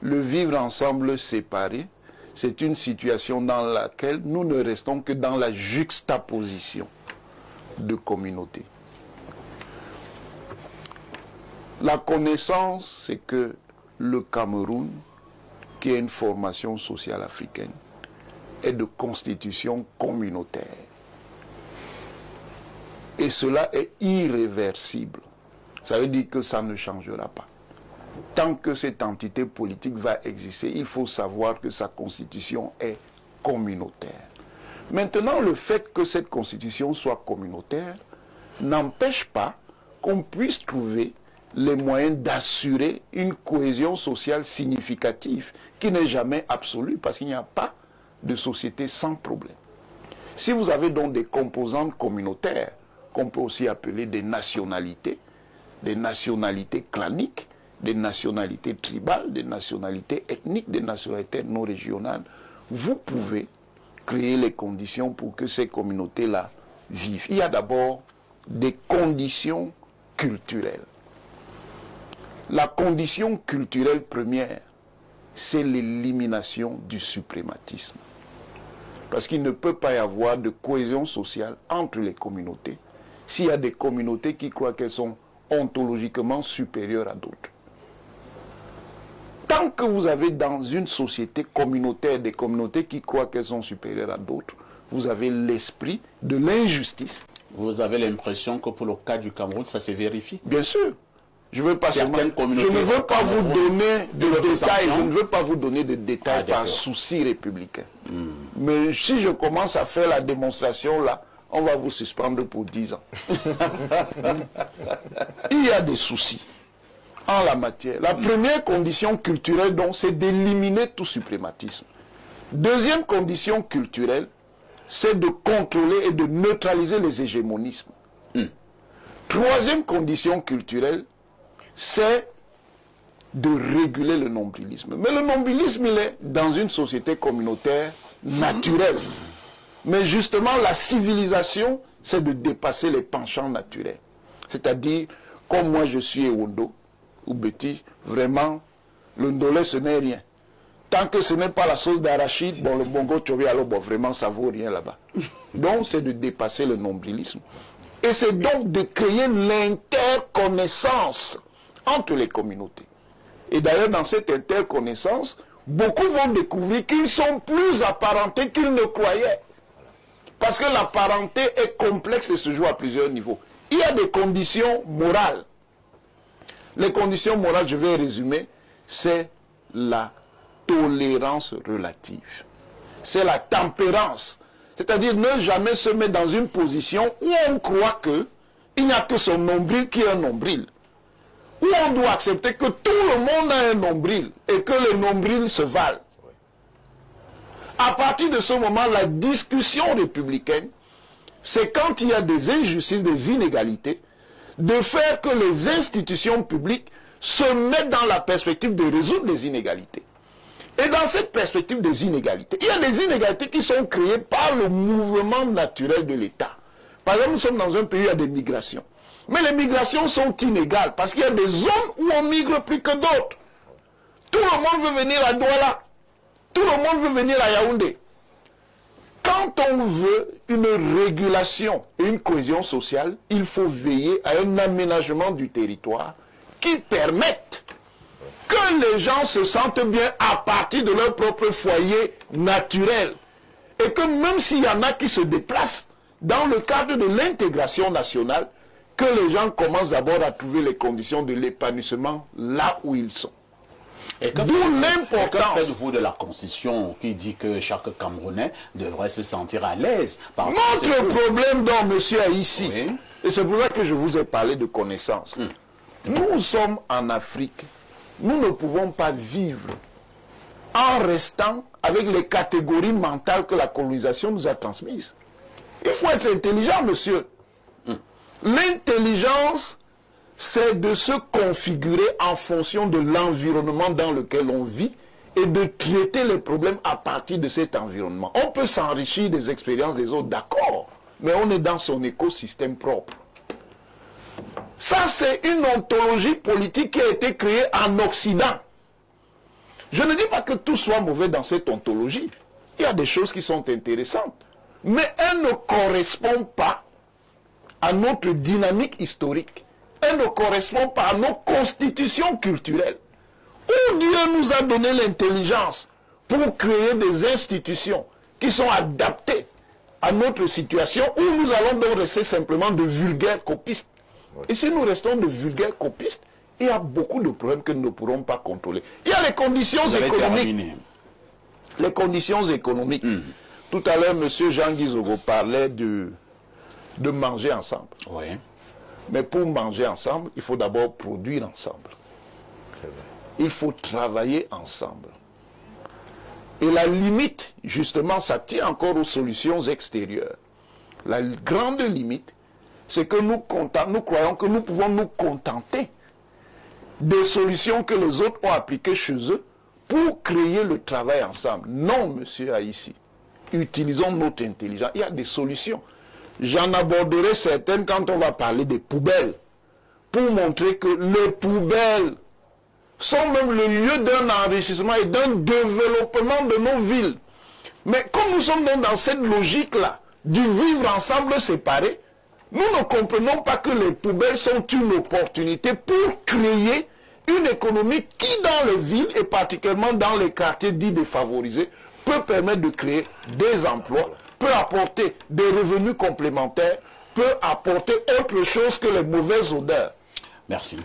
Le vivre ensemble séparé, c'est une situation dans laquelle nous ne restons que dans la juxtaposition de communautés. La connaissance, c'est que le Cameroun, qui est une formation sociale africaine, est de constitution communautaire. Et cela est irréversible. Ça veut dire que ça ne changera pas. Tant que cette entité politique va exister, il faut savoir que sa constitution est communautaire. Maintenant, le fait que cette constitution soit communautaire n'empêche pas qu'on puisse trouver les moyens d'assurer une cohésion sociale significative qui n'est jamais absolue parce qu'il n'y a pas de société sans problème. Si vous avez donc des composantes communautaires qu'on peut aussi appeler des nationalités claniques, des nationalités tribales, des nationalités ethniques, des nationalités non régionales, vous pouvez créer les conditions pour que ces communautés-là vivent. Il y a d'abord des conditions culturelles. La condition culturelle première, c'est l'élimination du suprématisme. Parce qu'il ne peut pas y avoir de cohésion sociale entre les communautés s'il y a des communautés qui croient qu'elles sont ontologiquement supérieures à d'autres. Tant que vous avez dans une société communautaire des communautés qui croient qu'elles sont supérieures à d'autres, vous avez l'esprit de l'injustice. Vous avez l'impression que pour le cas du Cameroun, ça se vérifie? Bien sûr. Je ne veux pas vous donner de détails. Je ne veux pas vous donner de détails par souci républicain. Mais si je commence à faire la démonstration là, on va vous suspendre pour 10 ans. Il y a des soucis en la matière. La première condition culturelle, donc, c'est d'éliminer tout suprématisme. Deuxième condition culturelle, c'est de contrôler et de neutraliser les hégémonismes. Troisième condition culturelle, c'est de réguler le nombrilisme. Mais le nombrilisme, il est dans une société communautaire naturelle. Mais justement, la civilisation, c'est de dépasser les penchants naturels. C'est-à-dire, comme moi je suis Ewondo, ou Betty, vraiment, le ndolé, ce n'est rien. Tant que ce n'est pas la sauce d'arachide, bon, le bongo tchobi, alors bon, vraiment, ça vaut rien là-bas. Donc, c'est de dépasser le nombrilisme. Et c'est donc de créer l'interconnaissance entre les communautés. Et d'ailleurs, dans cette interconnaissance, beaucoup vont découvrir qu'ils sont plus apparentés qu'ils ne croyaient. Parce que la parenté est complexe et se joue à plusieurs niveaux. Il y a des conditions morales. Les conditions morales, je vais résumer, c'est la tolérance relative. C'est la tempérance. C'est-à-dire ne jamais se mettre dans une position où on croit qu'il n'y a que son nombril qui est un nombril. Où on doit accepter que tout le monde a un nombril et que les nombrils se valent. À partir de ce moment, la discussion républicaine, c'est quand il y a des injustices, des inégalités, de faire que les institutions publiques se mettent dans la perspective de résoudre les inégalités. Et dans cette perspective des inégalités, il y a des inégalités qui sont créées par le mouvement naturel de l'État. Par exemple, nous sommes dans un pays où il y a des migrations. Mais les migrations sont inégales parce qu'il y a des zones où on migre plus que d'autres. Tout le monde veut venir à Douala. Tout le monde veut venir à Yaoundé. Quand on veut une régulation et une cohésion sociale, il faut veiller à un aménagement du territoire qui permette que les gens se sentent bien à partir de leur propre foyer naturel. Et que même s'il y en a qui se déplacent dans le cadre de l'intégration nationale, que les gens commencent d'abord à trouver les conditions de l'épanouissement là où ils sont. Et que faites-vous de la Constitution qui dit que chaque Camerounais devrait se sentir à l'aise? Notre problème, donc, monsieur, est ici. Oui. Et c'est pour ça que je vous ai parlé de connaissance. Nous sommes en Afrique. Nous ne pouvons pas vivre en restant avec les catégories mentales que la colonisation nous a transmises. Il faut être intelligent, monsieur. L'intelligence, c'est de se configurer en fonction de l'environnement dans lequel on vit et de traiter les problèmes à partir de cet environnement. On peut s'enrichir des expériences des autres, d'accord, mais on est dans son écosystème propre. Ça, c'est une ontologie politique qui a été créée en Occident. Je ne dis pas que tout soit mauvais dans cette ontologie. Il y a des choses qui sont intéressantes, mais elles ne correspondent pas à notre dynamique historique. Elle ne correspond pas à nos constitutions culturelles. Où Dieu nous a donné l'intelligence pour créer des institutions qui sont adaptées à notre situation, où nous allons donc rester simplement de vulgaires copistes. Et si nous restons de vulgaires copistes, il y a beaucoup de problèmes que nous ne pourrons pas contrôler. Il y a les conditions économiques. Les conditions économiques. Tout à l'heure, M. Jean-Guy Zogo parlait de manger ensemble. Oui. Mais pour manger ensemble, il faut d'abord produire ensemble. Il faut travailler ensemble. Et la limite, justement, ça tient encore aux solutions extérieures. La grande limite, c'est que nous croyons que nous pouvons nous contenter des solutions que les autres ont appliquées chez eux pour créer le travail ensemble. Non, monsieur Haïssi. Utilisons notre intelligence. Il y a des solutions. J'en aborderai certaines quand on va parler des poubelles. Pour montrer que les poubelles sont même le lieu d'un enrichissement et d'un développement de nos villes. Mais comme nous sommes dans cette logique-là, du vivre ensemble séparé, nous ne comprenons pas que les poubelles sont une opportunité pour créer une économie qui, dans les villes et particulièrement dans les quartiers dits défavorisés, peut permettre de créer des emplois, peut apporter des revenus complémentaires, peut apporter autre chose que les mauvaises odeurs. Merci.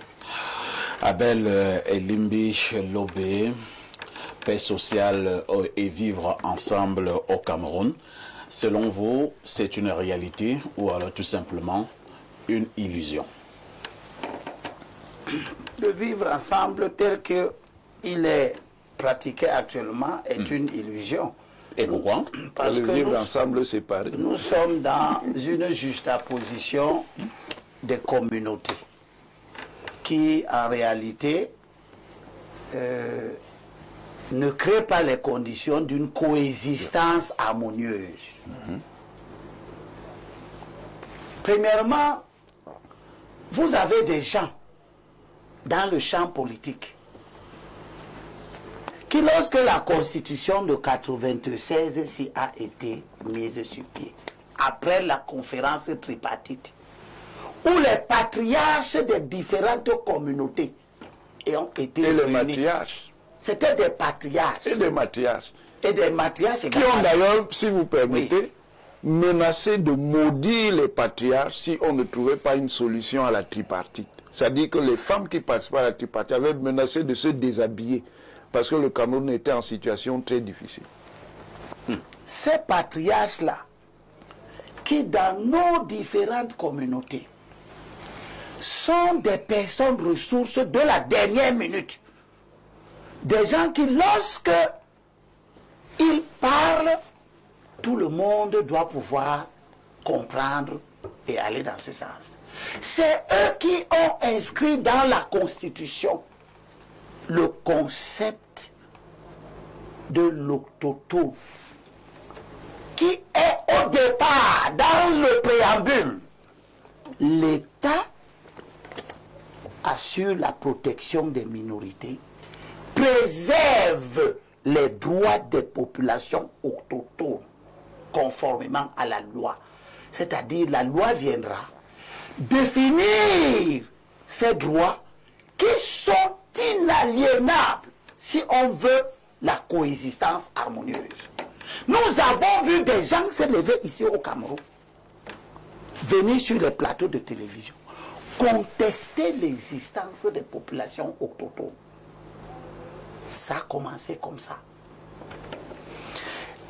Abel Elimbi Lobé, paix sociale et vivre ensemble au Cameroun. Selon vous, c'est une réalité ou alors tout simplement une illusion? De vivre ensemble tel qu'il est pratiqué actuellement est une illusion. Et pourquoi? Parce Le que vivre ensemble séparé. nous sommes dans une juxtaposition des communautés qui, en réalité, ne créent pas les conditions d'une coexistence harmonieuse. Premièrement, vous avez des gens dans le champ politique qui, lorsque la constitution de 96 s'y a été mise sur pied, après la conférence tripartite, où les patriarches des différentes communautés ont été Et les réunis. matriarches. C'était des patriarches. Et des matriarches. Et des matriarches Qui ont d'ailleurs, si vous permettez, menacé de maudire les patriarches si on ne trouvait pas une solution à la tripartite. C'est-à-dire que les femmes qui participaient à la tripartite avaient menacé de se déshabiller parce que le Cameroun était en situation très difficile. Ces patriarches-là, qui dans nos différentes communautés, sont des personnes ressources de la dernière minute. Des gens qui, lorsque ils parlent, tout le monde doit pouvoir comprendre et aller dans ce sens. C'est eux qui ont inscrit dans la Constitution le concept de l'autochtone, qui est au départ, dans le préambule, l'État assure la protection des minorités, préserve les droits des populations autochtones conformément à la loi. C'est-à-dire, la loi viendra définir ces droits qui sont inaliénables si on veut la coexistence harmonieuse. Nous avons vu des gens se lever ici au Cameroun, venir sur les plateaux de télévision, contester l'existence des populations autochtones. Ça a commencé comme ça.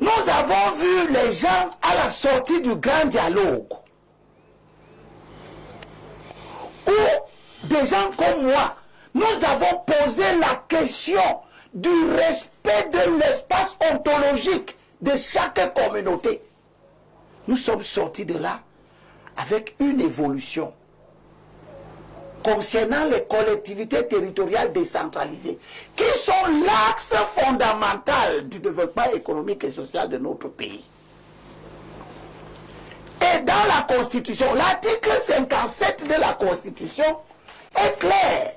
Nous avons vu les gens à la sortie du grand dialogue, où des gens comme moi, nous avons posé la question du respect de l'espace ontologique de chaque communauté. Nous sommes sortis de là avec une évolution concernant les collectivités territoriales décentralisées, qui sont l'axe fondamental du développement économique et social de notre pays. Et dans la Constitution, l'article 57 de la Constitution est clair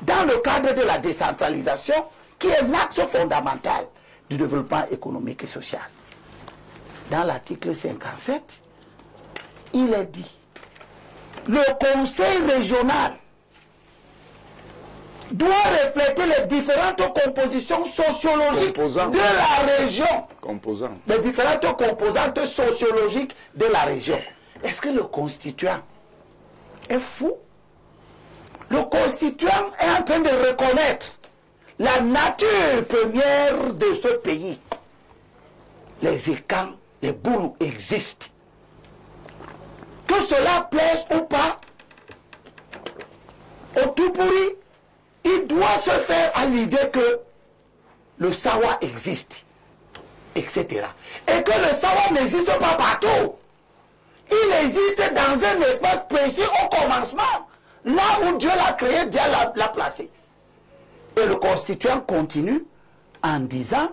dans le cadre de la décentralisation, qui est l'axe fondamental du développement économique et social. Dans l'article 57, il est dit: le conseil régional doit refléter les différentes compositions sociologiques Composantes. de la région. Composantes. Les différentes composantes sociologiques de la région. Est-ce que le constituant est fou? Le constituant est en train de reconnaître la nature première de ce pays. les écans, les boules existent. Que cela plaise ou pas, au tout pourri, il doit se faire à l'idée que le sawa existe, etc. Et que le sawa n'existe pas partout. Il existe dans un espace précis au commencement. Là où Dieu l'a créé, Dieu l'a placé. Et le constituant continue en disant: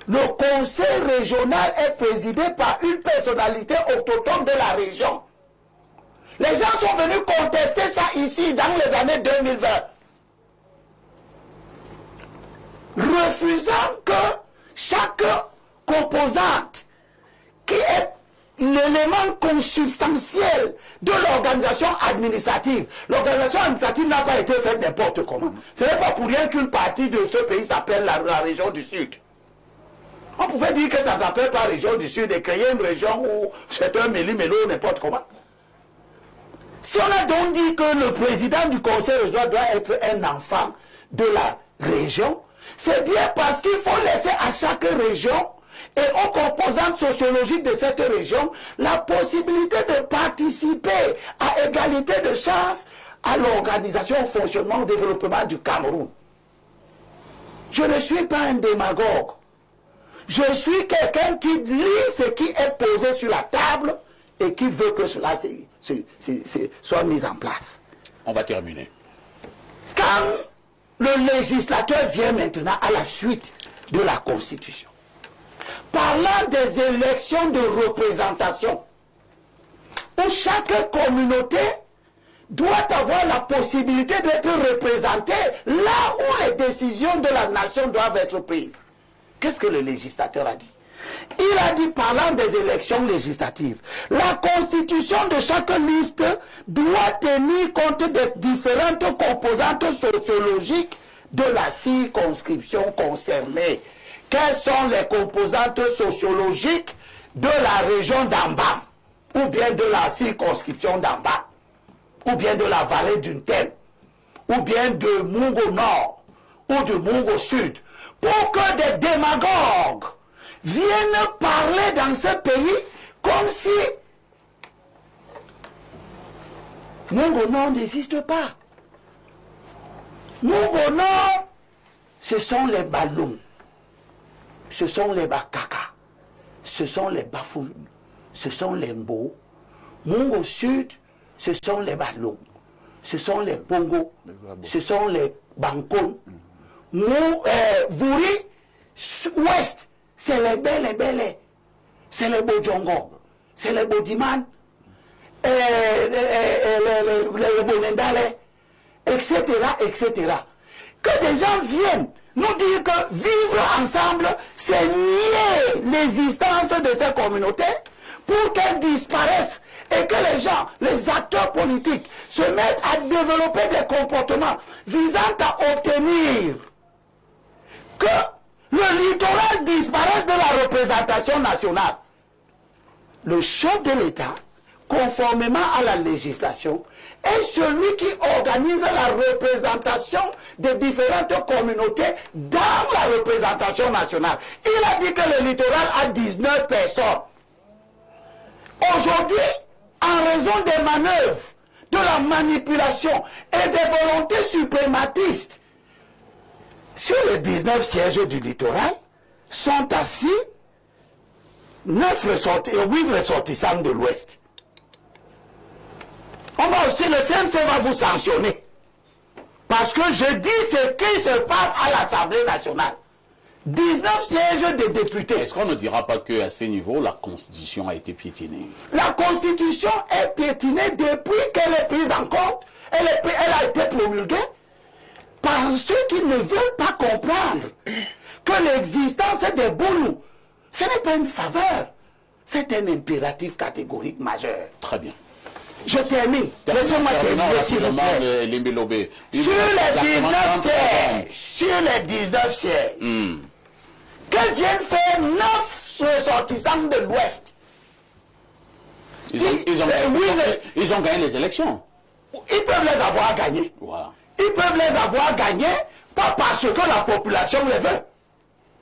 le conseil régional est présidé par une personnalité autochtone de la région. Les gens sont venus contester ça ici dans les années 2020. Refusant que chaque composante qui est l'élément consubstantiel de l'organisation administrative. L'organisation administrative n'a pas été faite n'importe comment. Ce n'est pas pour rien qu'une partie de ce pays s'appelle la région du Sud. On pouvait dire que ça ne s'appelle pas région du Sud et créer une région où c'est un méli-mélo n'importe comment. Si on a donc dit que le président du conseil régional doit être un enfant de la région, c'est bien parce qu'il faut laisser à chaque région et aux composantes sociologiques de cette région la possibilité de participer à égalité de chance à l'organisation, au fonctionnement, au développement du Cameroun. Je ne suis pas un démagogue. Je suis quelqu'un qui lit ce qui est posé sur la table et qui veut que cela soit mis en place. On va terminer. Quand le législateur vient maintenant à la suite de la Constitution, parlant des élections de représentation, où chaque communauté doit avoir la possibilité d'être représentée là où les décisions de la nation doivent être prises. Qu'est-ce que le législateur a dit? Il a dit, parlant des élections législatives, la constitution de chaque liste doit tenir compte des différentes composantes sociologiques de la circonscription concernée. Quelles sont les composantes sociologiques de la région d'Amba, ou bien de la circonscription d'Amba, ou bien de la vallée d'une Thème, ou bien de Mungo Nord, ou de Mungo Sud, pour que des démagogues viennent parler dans ce pays comme si Mungo Nord n'existe pas. Mungo Nord, ce sont les ballons, ce sont les bakaka, ce sont les bafounes, ce sont les mbos. Mungo Sud, ce sont les ballons, ce sont les bongos, ce sont les bankons. Vouri, Ouest, c'est les belles, c'est les Bojongo, c'est les Bodiman, les Bonendale, etc., etc. Que des gens viennent nous dire que vivre ensemble, c'est nier l'existence de ces communautés pour qu'elles disparaissent et que les gens, les acteurs politiques, se mettent à développer des comportements visant à obtenir que le littoral disparaisse de la représentation nationale. Le chef de l'État, conformément à la législation, est celui qui organise la représentation des différentes communautés dans la représentation nationale. Il a dit que le littoral a 19 personnes. Aujourd'hui, en raison des manœuvres, de la manipulation et des volontés suprématistes, sur les 19 sièges du littoral, sont assis 8 ressortissants de l'Ouest. On va aussi, le CNC va vous sanctionner. Parce que je dis ce qui se passe à l'Assemblée nationale. 19 sièges de députés. Est-ce qu'on ne dira pas qu'à ce niveau, la Constitution a été piétinée? La Constitution est piétinée depuis qu'elle est prise en compte. Elle a été promulguée par ceux qui ne veulent pas comprendre que l'existence des Boulous, ce n'est pas une faveur. C'est un impératif catégorique majeur. Très bien. Je termine. Laissez-moi terminer, s'il vous plaît. Sur les 19 sièges, que viennent faire 9 ressortissants de l'Ouest? Ils ont gagné les élections. Ils peuvent les avoir gagnés. Voilà. Ils peuvent les avoir gagnés, pas parce que la population les veut.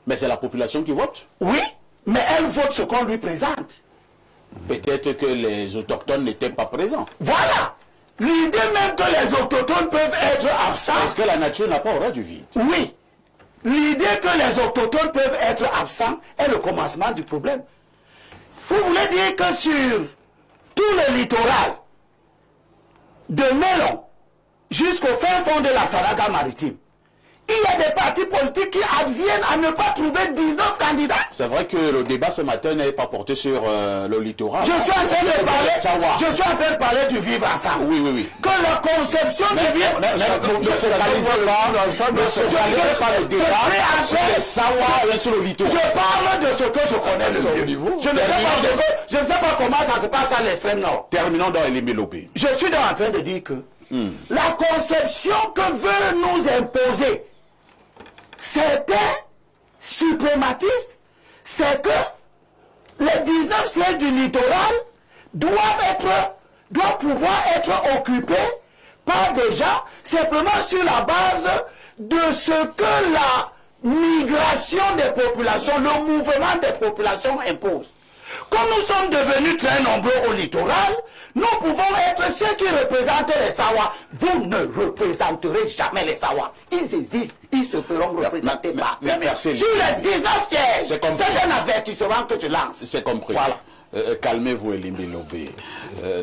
Mais c'est la population qui vote. Oui, Mais elle vote ce qu'on lui présente. Peut-être que les autochtones n'étaient pas présents. Voilà. L'idée même que les autochtones peuvent être absents. Parce que la nature n'a pas horreur du vide. Oui. L'idée que les autochtones peuvent être absents est le commencement du problème. Vous voulez dire que sur tout le littoral, de Mélon jusqu'au fin fond de la Saraga maritime, il y a des partis politiques qui adviennent à ne pas trouver 19 candidats. C'est vrai que le débat ce matin n'est pas porté sur le littoral. Je suis en train de parler, savoir. je suis en train de parler du vivre ensemble. Oui, oui, oui. Que la conception du vivre Ne focalisez pas le débat sur le savoir et sur le littoral. Je parle de ce que je connais le mieux. Je ne sais pas comment ça se passe à l'extrême nord. Terminons dans Elimbi Lobé. Je suis donc en train de dire que la conception que veulent nous imposer certains suprématistes, c'est que les 19 sièges du littoral doivent pouvoir être occupés par des gens simplement sur la base de ce que la migration des populations, le mouvement des populations impose. Comme nous sommes devenus très nombreux au littoral, nous pouvons être ceux qui représentent les Sawa. Vous ne représenterez jamais les Sawa. Ils existent, ils se feront représenter par. Merci. Sur les 19 sièges, c'est un avertissement que je lance. C'est compris. Voilà. Calmez-vous, Elimbi Lobé.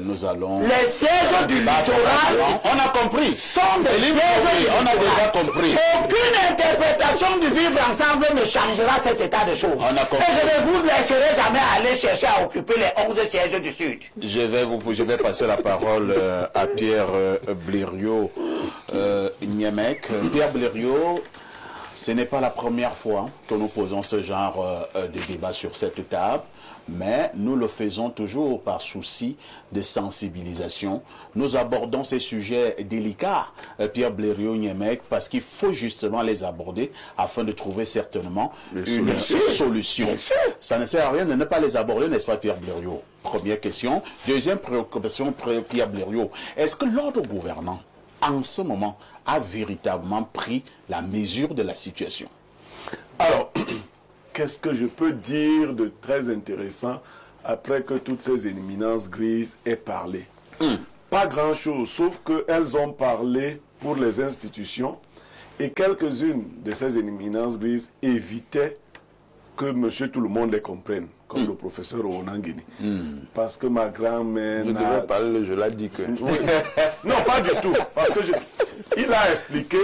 Nous allons... Les sièges du littoral, on a compris. Sont des sièges du on a littoral. déjà compris. Aucune interprétation du vivre ensemble ne changera cet état de choses. On a compris. Et je ne vous laisserai jamais aller chercher à occuper les 11 sièges du Sud. Je vais passer la parole à Pierre Blériot Niemek. Pierre Blériot, ce n'est pas la première fois que nous posons ce genre de débat sur cette table, mais nous le faisons toujours par souci de sensibilisation. Nous abordons ces sujets délicats, Pierre Blériot Niemek, parce qu'il faut justement les aborder afin de trouver certainement une solution. Ça ne sert à rien de ne pas les aborder, n'est-ce pas, Pierre Blériot? Première question. Deuxième préoccupation, Pierre Blériot. Est-ce que l'ordre gouvernant, en ce moment, a véritablement pris la mesure de la situation? Alors, qu'est-ce que je peux dire de très intéressant après que toutes ces éminences grises aient parlé? Pas grand-chose, sauf qu'elles ont parlé pour les institutions et quelques-unes de ces éminences grises évitaient que monsieur tout le monde les comprenne, comme le professeur Onangini. Parce que ma grand-mère... Je devais parler, je l'ai dit que... Oui. Non, pas du tout. Parce que il a expliqué,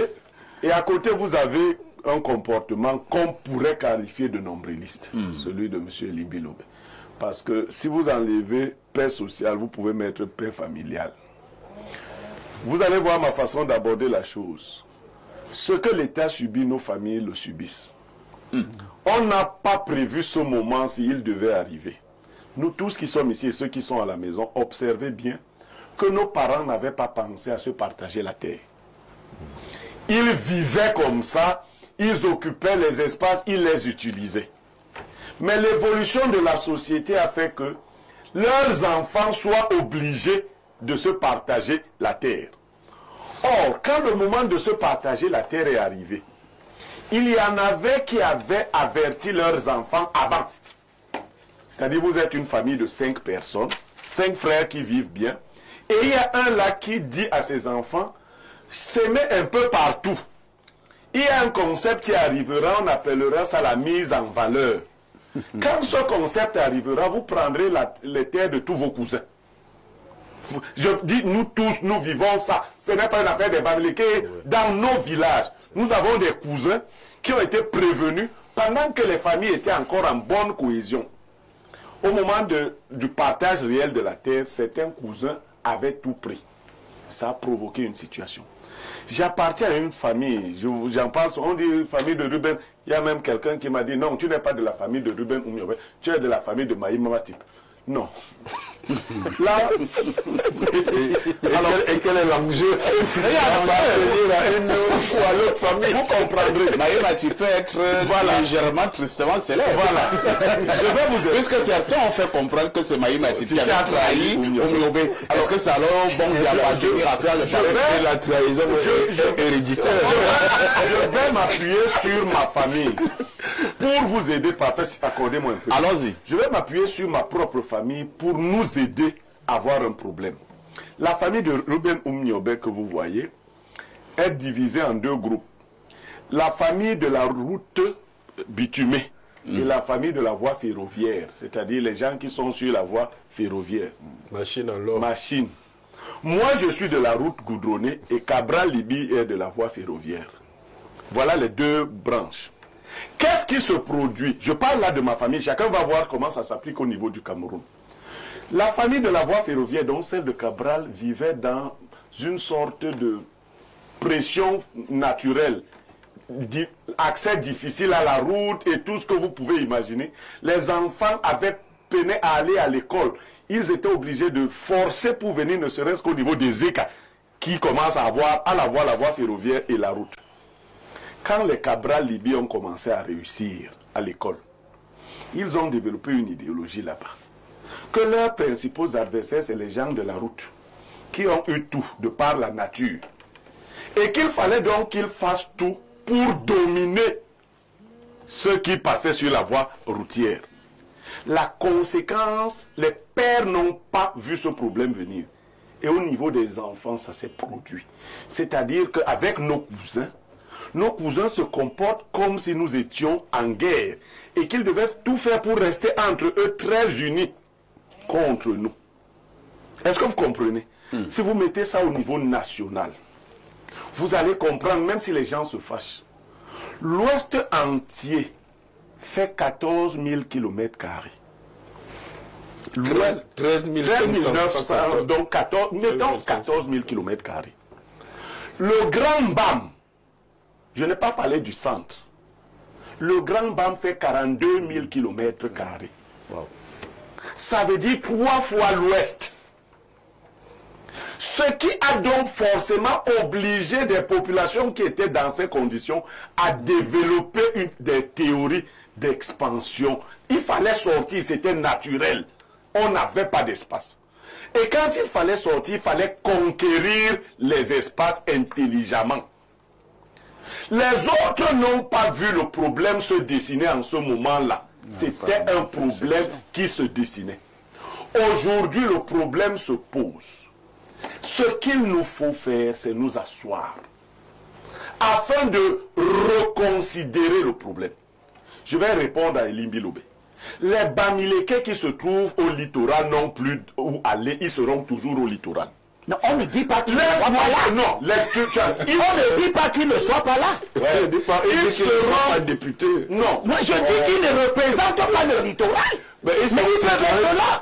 et à côté, vous avez un comportement qu'on pourrait qualifier de nombriliste, celui de M. Elimbi Lobé. Parce que si vous enlevez paix sociale, vous pouvez mettre paix familiale. Vous allez voir ma façon d'aborder la chose. Ce que l'État subit, nos familles le subissent. On n'a pas prévu ce moment s'il devait arriver. Nous tous qui sommes ici et ceux qui sont à la maison, observez bien que nos parents n'avaient pas pensé à se partager la terre. Ils vivaient comme ça, ils occupaient les espaces, ils les utilisaient. Mais l'évolution de la société a fait que leurs enfants soient obligés de se partager la terre. Or, quand le moment de se partager la terre est arrivé, il y en avait qui avaient averti leurs enfants avant. C'est-à-dire, vous êtes une famille de 5 personnes, 5 frères qui vivent bien, et il y a un là qui dit à ses enfants, s'aimer un peu partout. Il y a un concept qui arrivera, on appellera ça la mise en valeur. Quand ce concept arrivera, vous prendrez les terres de tous vos cousins. Je dis, nous tous, nous vivons ça. Ce n'est pas une affaire des Bamileke. Dans nos villages, nous avons des cousins qui ont été prévenus pendant que les familles étaient encore en bonne cohésion. Au moment du partage réel de la terre, certains cousins avaient tout pris. Ça a provoqué une situation. J'appartiens à une famille, j'en parle, on dit famille de Ruben. Il y a même quelqu'un qui m'a dit, non, tu n'es pas de la famille de Ruben Oumiobe, tu es de la famille de Maïma Matip. Non. Là, Et quel est l'enjeu d'appartenir à une ou à l'autre famille? vous comprendrez. Maïma, tu peux être légèrement tristement célèbre. Voilà. Je vais vous aider. Puisque certains ont fait comprendre que c'est Maïma qui avait trahi Oumyobé. Est-ce que ça alors bon d'appartenir à ça? Et la trahison est héréditaire. Je vais m'appuyer sur ma famille pour vous aider. Parfait, accordez-moi un peu. Allons-y. Je vais m'appuyer sur ma propre famille pour nous aider à avoir un problème. La famille de Ruben Oumyobé que vous voyez est divisée en deux groupes. La famille de la route bitumée et la famille de la voie ferroviaire, c'est-à-dire les gens qui sont sur la voie ferroviaire. Machine en l'or. Machine. Moi, je suis de la route goudronnée et Cabral Libi est de la voie ferroviaire. Voilà les deux branches. Qu'est-ce qui se produit? Je parle là de ma famille. Chacun va voir comment ça s'applique au niveau du Cameroun. La famille de la voie ferroviaire, donc celle de Cabral, vivait dans une sorte de pression naturelle. Accès difficile à la route et tout ce que vous pouvez imaginer. Les enfants avaient peiné à aller à l'école. Ils étaient obligés de forcer pour venir, ne serait-ce qu'au niveau des écarts qui commencent à avoir à la voie ferroviaire et la route. Quand les Cabral Libi ont commencé à réussir à l'école, ils ont développé une idéologie là-bas. Que leurs principaux adversaires, c'est les gens de la route, qui ont eu tout de par la nature. Et qu'il fallait donc qu'ils fassent tout pour dominer ceux qui passaient sur la voie routière. La conséquence, les pères n'ont pas vu ce problème venir. Et au niveau des enfants, ça s'est produit. C'est-à-dire qu'avec nos cousins se comportent comme si nous étions en guerre et qu'ils devaient tout faire pour rester entre eux très unis contre nous. Est-ce que vous comprenez? Si vous mettez ça au niveau national, vous allez comprendre, même si les gens se fâchent. L'Ouest entier fait 14 000 km². 13 900, donc 14, mettons 14 000 km². Le Grand Bam, je n'ai pas parlé du centre. Le Grand Bam fait 42 000 km². Wow. Ça veut dire 3 fois l'Ouest. Ce qui a donc forcément obligé des populations qui étaient dans ces conditions à développer des théories d'expansion. Il fallait sortir, c'était naturel. On n'avait pas d'espace. Et quand il fallait sortir, il fallait conquérir les espaces intelligemment. Les autres n'ont pas vu le problème se dessiner en ce moment-là. C'était un problème qui se dessinait. Aujourd'hui, le problème se pose. Ce qu'il nous faut faire, c'est nous asseoir afin de reconsidérer le problème. Je vais répondre à Elimbi Lobé. Les Bamileke qui se trouvent au littoral n'ont plus où aller, ils seront toujours au littoral. Non, on ne dit pas qu'il ne soit pas là. Non, on ne dit pas qu'il ne soit pas là. Ouais, ils seront pas députés. Non. Moi, je dis qu'ils ne représentent pas le littoral. Mais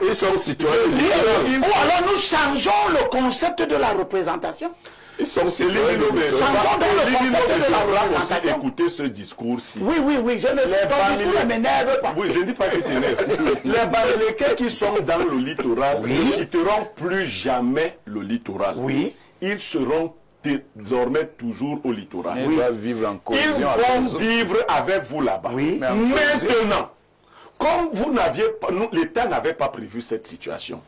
ils sont citoyens. Ou alors nous changeons le concept de la représentation. Ils sont citoyens. Changeons donc le concept de la représentation. Écoutez ce discours-ci. Oui, je ne les m'énerve pas. Oui, je ne dis pas que tu énerves. Les Bamileke qui sont dans le littoral ne quitteront plus jamais le littoral. Oui. Ils seront désormais toujours au littoral. Ils vont vivre en cohésion. Ils vont vivre avec vous là-bas. Oui. Maintenant, comme vous n'aviez pas, l'État n'avait pas prévu cette situation,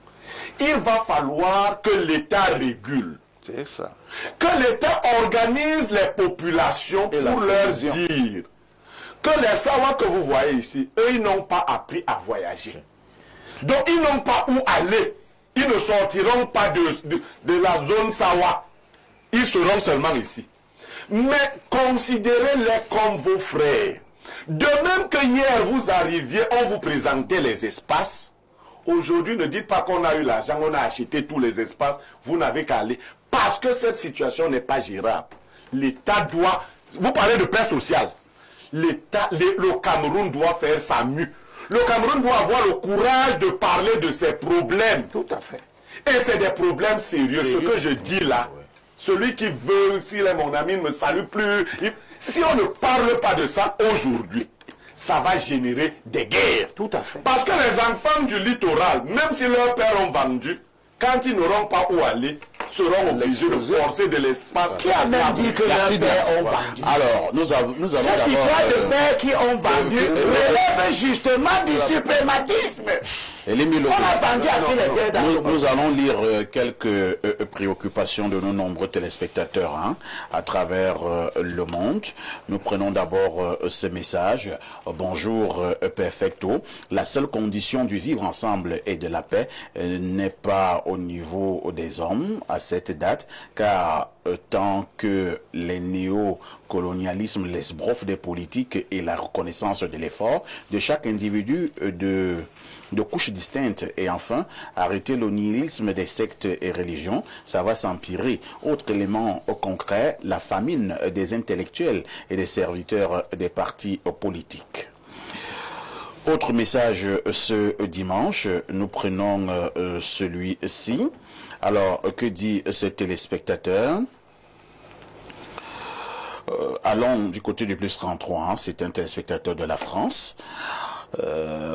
il va falloir que l'État régule. C'est ça. Que l'État organise les populations et pour leur dire que les Sawa que vous voyez ici, eux, ils n'ont pas appris à voyager. Donc, ils n'ont pas où aller. Ils ne sortiront pas de la zone Sawa. Ils seront seulement ici. Mais considérez-les comme vos frères. De même que hier, vous arriviez, on vous présentait les espaces. Aujourd'hui, ne dites pas qu'on a eu l'argent, on a acheté tous les espaces, vous n'avez qu'à aller. Parce que cette situation n'est pas gérable. L'État doit... Vous parlez de paix sociale. L'État, le Cameroun doit faire sa mue. Le Cameroun doit avoir le courage de parler de ses problèmes. Tout à fait. Et c'est des problèmes sérieux. Ce que je dis là, celui qui veut, s'il est mon ami, ne me salue plus. Si on ne parle pas de ça aujourd'hui, ça va générer des guerres. Tout à fait. Parce que les enfants du littoral, même si leurs pères ont vendu, quand ils n'auront pas où aller, seront obligés de forcer de l'espace. Qui a même dit que Merci leurs bien. pères ont vendu? Alors, nous allons Cette d'abord... histoire de pères qui ont vendu relève justement du suprématisme. Elimbi Lobé. On a vendu à qui les terres dans le monde. Nous allons lire quelques préoccupations de nos nombreux téléspectateurs à travers le monde. Nous prenons d'abord ce message. Bonjour Perfecto. La seule condition du vivre ensemble et de la paix n'est pas au niveau des hommes à cette date, car tant que les néocolonialismes l'esbroffent des politiques et la reconnaissance de l'effort de chaque individu de couches distinctes, et enfin arrêter le nihilisme des sectes et religions, ça va s'empirer. Autre élément concret, la famine des intellectuels et des serviteurs des partis politiques. Autre message ce dimanche, nous prenons celui-ci. Alors, que dit ce téléspectateur? Allons du côté du plus 33, c'est un téléspectateur de la France.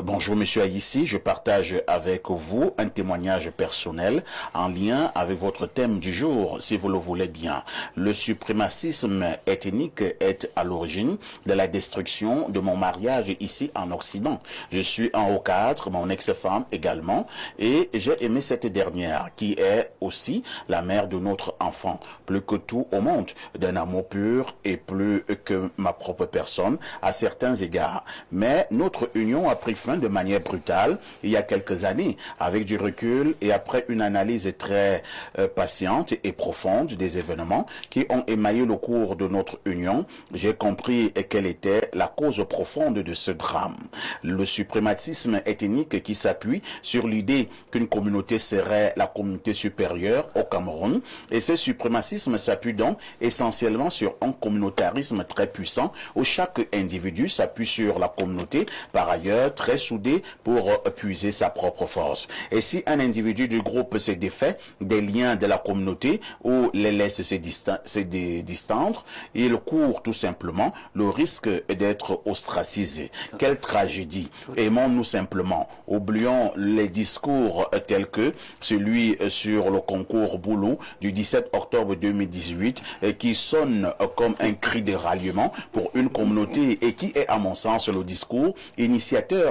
Bonjour Monsieur Aïssi, je partage avec vous un témoignage personnel en lien avec votre thème du jour, si vous le voulez bien. Le suprémacisme ethnique est à l'origine de la destruction de mon mariage ici en Occident. Je suis en haut cadre, mon ex-femme également, et j'ai aimé cette dernière, qui est aussi la mère de notre enfant, plus que tout au monde, d'un amour pur et plus que ma propre personne à certains égards. Mais notre union a pris fin de manière brutale il y a quelques années. Avec du recul et après une analyse très patiente et profonde des événements qui ont émaillé le cours de notre union, j'ai compris quelle était la cause profonde de ce drame. Le suprématisme ethnique qui s'appuie sur l'idée qu'une communauté serait la communauté supérieure au Cameroun, et ce suprémacisme s'appuie donc essentiellement sur un communautarisme très puissant où chaque individu s'appuie sur la communauté, par ailleurs très soudé pour puiser sa propre force. Et si un individu du groupe se défait des liens de la communauté ou les laisse se distendre, il court tout simplement le risque d'être ostracisé. Quelle tragédie! Aimons-nous simplement. Oublions les discours tels que celui sur le concours Boulou du 17 octobre 2018 qui sonne comme un cri de ralliement pour une communauté et qui est à mon sens le discours initiateur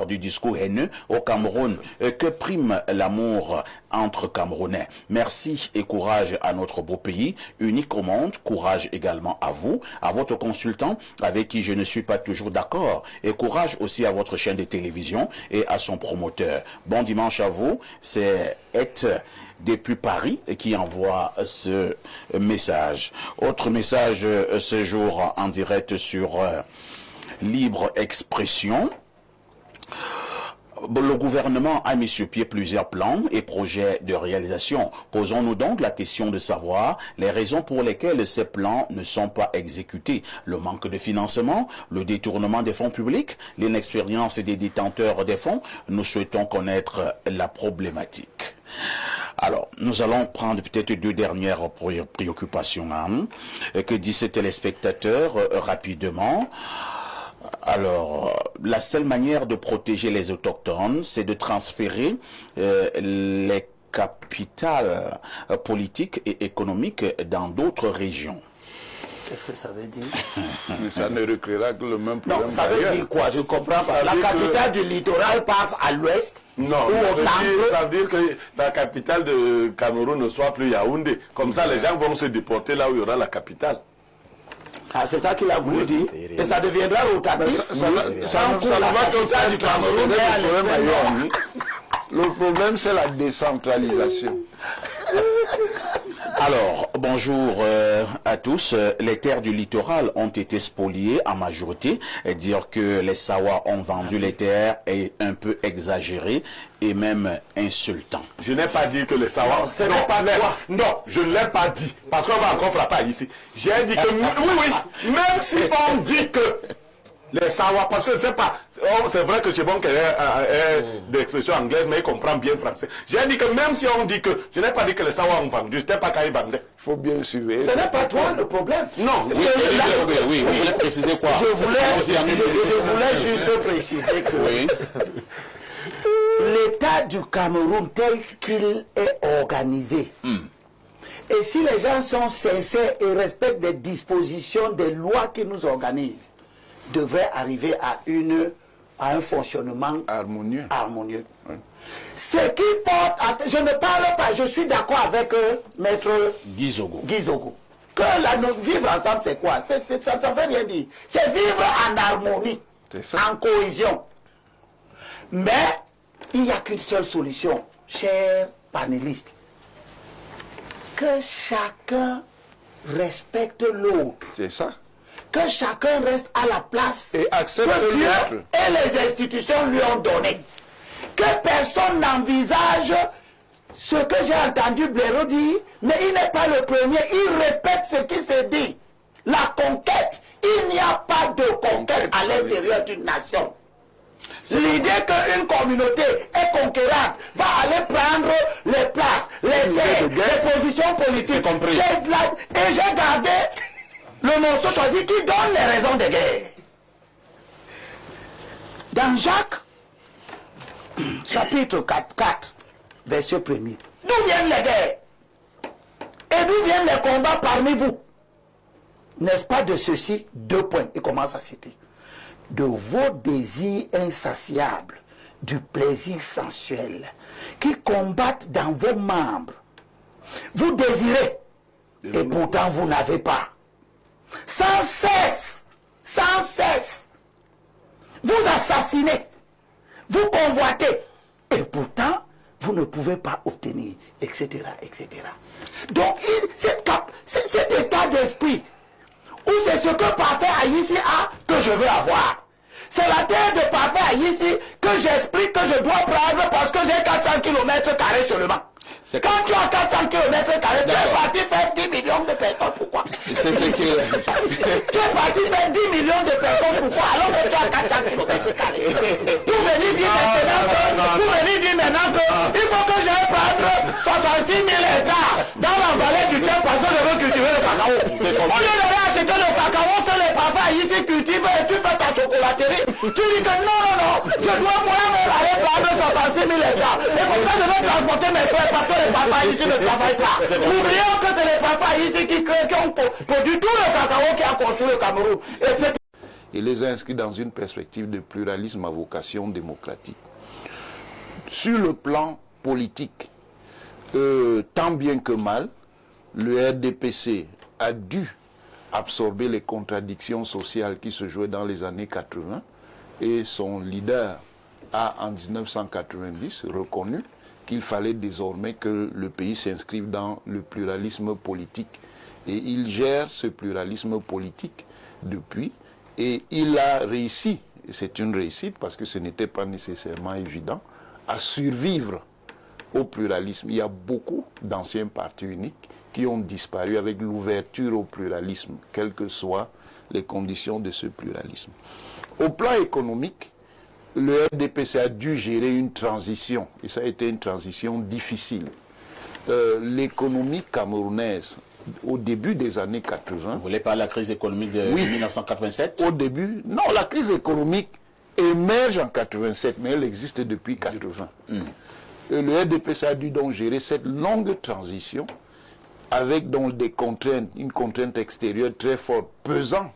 du discours haineux au Cameroun. Que prime l'amour entre Camerounais. Merci et courage à notre beau pays, unique au monde. Courage également à vous, à votre consultant avec qui je ne suis pas toujours d'accord. Et courage aussi à votre chaîne de télévision et à son promoteur. Bon dimanche à vous. C'est depuis Paris qui envoie ce message. Autre message ce jour en direct sur Libre Expression. Le gouvernement a mis sur pied plusieurs plans et projets de réalisation. Posons-nous donc la question de savoir les raisons pour lesquelles ces plans ne sont pas exécutés. Le manque de financement, le détournement des fonds publics, l'inexpérience des détenteurs des fonds. Nous souhaitons connaître la problématique. Alors, nous allons prendre peut-être deux dernières préoccupations. Que dit ce téléspectateur rapidement? Alors, la seule manière de protéger les autochtones, c'est de transférer les capitales politiques et économiques dans d'autres régions. Qu'est-ce que ça veut dire? Mais ça ne recréera que le même problème. Non, ça veut dire quoi? Je ne comprends pas. La capitale du littoral passe à l'ouest Non, ou au centre. ça veut dire que la capitale de Cameroun ne soit plus Yaoundé. Comme ça, les gens vont se déporter là où il y aura la capitale. Ah, c'est ça qu'il a voulu dire. Et ça deviendra rotatif. Ça ne va que ça du Cameroun. Le problème, c'est la décentralisation. Alors, bonjour à tous. Les terres du littoral ont été spoliées en majorité. Et dire que les Sawa ont vendu les terres est un peu exagéré et même insultant. Je n'ai pas dit que les Sawa... Non, je ne l'ai pas dit. Parce qu'on va encore frapper ici. J'ai dit que... Oui, même si on dit que les Sawa... Parce que c'est pas... Oh, c'est vrai que Chebon est d'expression anglaise, mais il comprend bien français. J'ai dit que même si on dit que... Je n'ai pas dit que les Sawa ont vendu, je n'étais pas quand ils vendaient. Il faut bien surveiller. Ce n'est pas toi le problème. Non, Oui, oui, vous voulez préciser quoi? Je voulais juste préciser que Oui. l'État du Cameroun tel qu'il est organisé, et si les gens sont sincères et respectent des dispositions des lois qui nous organisent, devrait arriver à un fonctionnement Harmonieux. Oui. Ce qui porte... Je ne parle pas, je suis d'accord avec Maître Guizogo. Que vivre ensemble, c'est quoi? Ça ne veut rien dire. C'est vivre en harmonie, en cohésion. Mais il n'y a qu'une seule solution, chers panélistes. Que chacun respecte l'autre. C'est ça. Que chacun reste à la place Et accepte que Dieu l'autre. et les institutions lui ont donné. Que personne n'envisage ce que j'ai entendu Blaireau dire, mais il n'est pas le premier, il répète ce qui se dit. La conquête, il n'y a pas de conquête à l'intérieur d'une nation. L'idée qu'une communauté est conquérante va aller prendre les places, les terres, les positions politiques. Et j'ai gardé le morceau choisi qui donne les raisons de guerre. Dans Jacques, chapitre 4, verset 1er, d'où viennent les guerres? Et d'où viennent les combats parmi vous? N'est-ce pas de ceci? 2 points, il commence à citer. De vos désirs insatiables, du plaisir sensuel, qui combattent dans vos membres. Vous désirez, et pourtant vous n'avez pas. Sans cesse, vous assassinez, vous convoitez, et pourtant vous ne pouvez pas obtenir, etc., etc. Donc, cet état d'esprit, où c'est ce que Parfait Haïti a que je veux avoir. C'est la terre de Parfait Haïti que j'explique que je dois prendre parce que j'ai 400 km² seulement. Quand tu as 400 km², tu es parti faire 10 millions de personnes, pourquoi? C'est ce que... Tu es parti faire 10 millions de personnes, pourquoi? Alors que tu as 400 km². Pour venir dire maintenant que il faut que j'aille prendre 66 000 hectares dans la vallée du Thème parce que je veux cultiver le cacao. Au lieu d'aller acheter le cacao que les Parfaits ici cultivent et tu fais ta chocolaterie, tu dis que non, je dois moi-même aller prendre 66 000 hectares. Et comme ça, je vais transporter mes frères parce que les Parfaits ici ne travaillent pas. Oublions que c'est les Parfaits ici qui ont produit tout le cacao qui a construit le Cameroun, etc. Et les inscrit dans une perspective de pluralisme à vocation démocratique. Sur le plan politique, tant bien que mal, le RDPC a dû absorber les contradictions sociales qui se jouaient dans les années 80 et son leader a en 1990 reconnu qu'il fallait désormais que le pays s'inscrive dans le pluralisme politique. Et il gère ce pluralisme politique depuis et il a réussi, et c'est une réussite parce que ce n'était pas nécessairement évident, à survivre au pluralisme. Il y a beaucoup d'anciens partis uniques qui ont disparu avec l'ouverture au pluralisme, quelles que soient les conditions de ce pluralisme. Au plan économique, le RDPC a dû gérer une transition, et ça a été une transition difficile. L'économie camerounaise, au début des années 80... Vous voulez parler de la crise économique de 1987? Au début, non, la crise économique émerge en 87, mais elle existe depuis 80. Le RDPC a dû donc gérer cette longue transition avec donc des contraintes, une contrainte extérieure très forte, pesant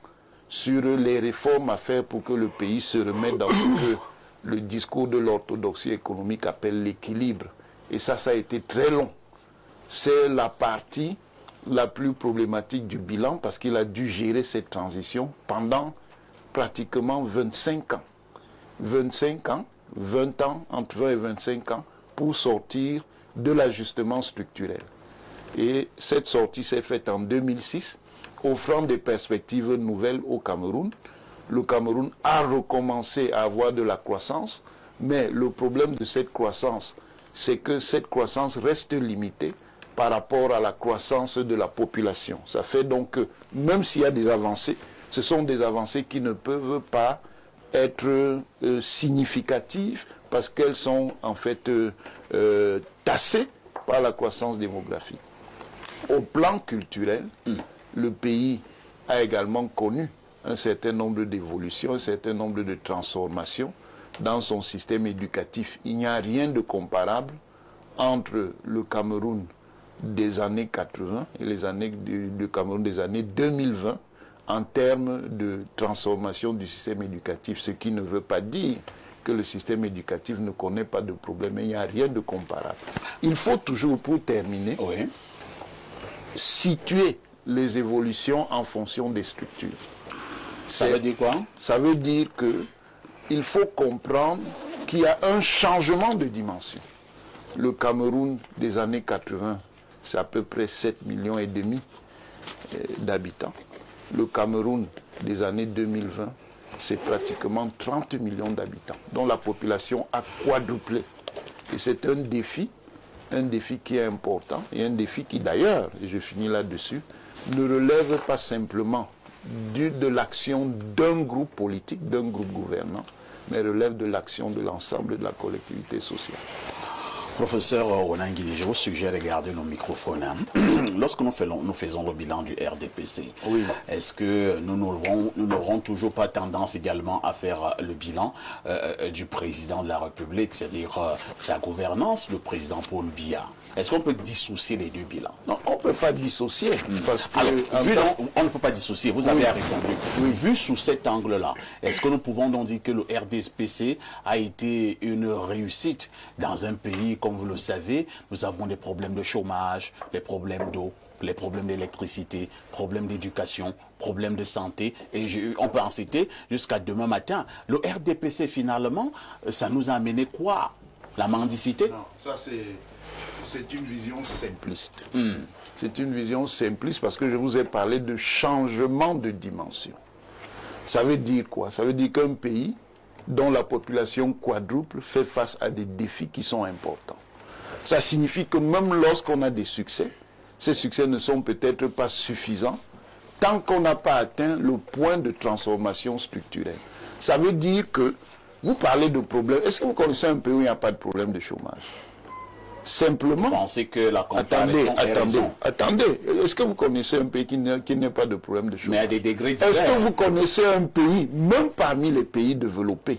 sur les réformes à faire pour que le pays se remette dans ce que le discours de l'orthodoxie économique appelle l'équilibre. Et ça a été très long. C'est la partie la plus problématique du bilan parce qu'il a dû gérer cette transition pendant pratiquement 25 ans. 25 ans, 20 ans, entre 20 et 25 ans, pour sortir de l'ajustement structurel. Et cette sortie s'est faite en 2006, offrant des perspectives nouvelles au Cameroun. Le Cameroun a recommencé à avoir de la croissance, mais le problème de cette croissance, c'est que cette croissance reste limitée par rapport à la croissance de la population. Ça fait donc que, même s'il y a des avancées, ce sont des avancées qui ne peuvent pas être significatives parce qu'elles sont en fait tassées par la croissance démographique. Au plan culturel, le pays a également connu un certain nombre d'évolutions, un certain nombre de transformations dans son système éducatif. Il n'y a rien de comparable entre le Cameroun des années 80 et les années du Cameroun des années 2020 en termes de transformation du système éducatif, ce qui ne veut pas dire que le système éducatif ne connaît pas de problème, mais il n'y a rien de comparable. Il faut toujours, pour terminer, situer les évolutions en fonction des structures. Ça veut dire quoi? Ça veut dire qu'il faut comprendre qu'il y a un changement de dimension. Le Cameroun des années 80, c'est à peu près 7,5 millions d'habitants. Le Cameroun des années 2020, c'est pratiquement 30 millions d'habitants, dont la population a quadruplé. Et c'est un défi qui est important, et un défi qui d'ailleurs, et je finis là-dessus, ne relève pas simplement de l'action d'un groupe politique, d'un groupe gouvernant, mais relève de l'action de l'ensemble de la collectivité sociale. Professeur Onangini, je vous suggère de garder nos microphones. Lorsque nous faisons le bilan du RDPC, est-ce que nous n'aurons toujours pas tendance également à faire le bilan du président de la République, c'est-à-dire sa gouvernance, le président Paul Biya? Est-ce qu'on peut dissocier les deux bilans? Non, on ne peut pas dissocier. Parce que alors, on ne peut pas dissocier, vous avez répondu. Vu sous cet angle-là, est-ce que nous pouvons donc dire que le RDPC a été une réussite dans un pays, comme vous le savez, nous avons des problèmes de chômage, des problèmes d'eau, les problèmes d'électricité, problèmes d'éducation, problèmes de santé, et on peut en citer jusqu'à demain matin. Le RDPC, finalement, ça nous a amené quoi? La mendicité? Non, ça c'est une vision simpliste. C'est une vision simpliste parce que je vous ai parlé de changement de dimension. Ça veut dire quoi? Ça veut dire qu'un pays dont la population quadruple fait face à des défis qui sont importants. Ça signifie que même lorsqu'on a des succès, ces succès ne sont peut-être pas suffisants tant qu'on n'a pas atteint le point de transformation structurelle. Ça veut dire que vous parlez de problèmes. Est-ce que vous connaissez un pays où il n'y a pas de problème de chômage? Simplement. Vous pensez que la comparaison attendez. Est-ce que vous connaissez un pays qui n'a pas de problème de chômage? Mais à des degrés divers. Est-ce que vous connaissez un pays, même parmi les pays développés,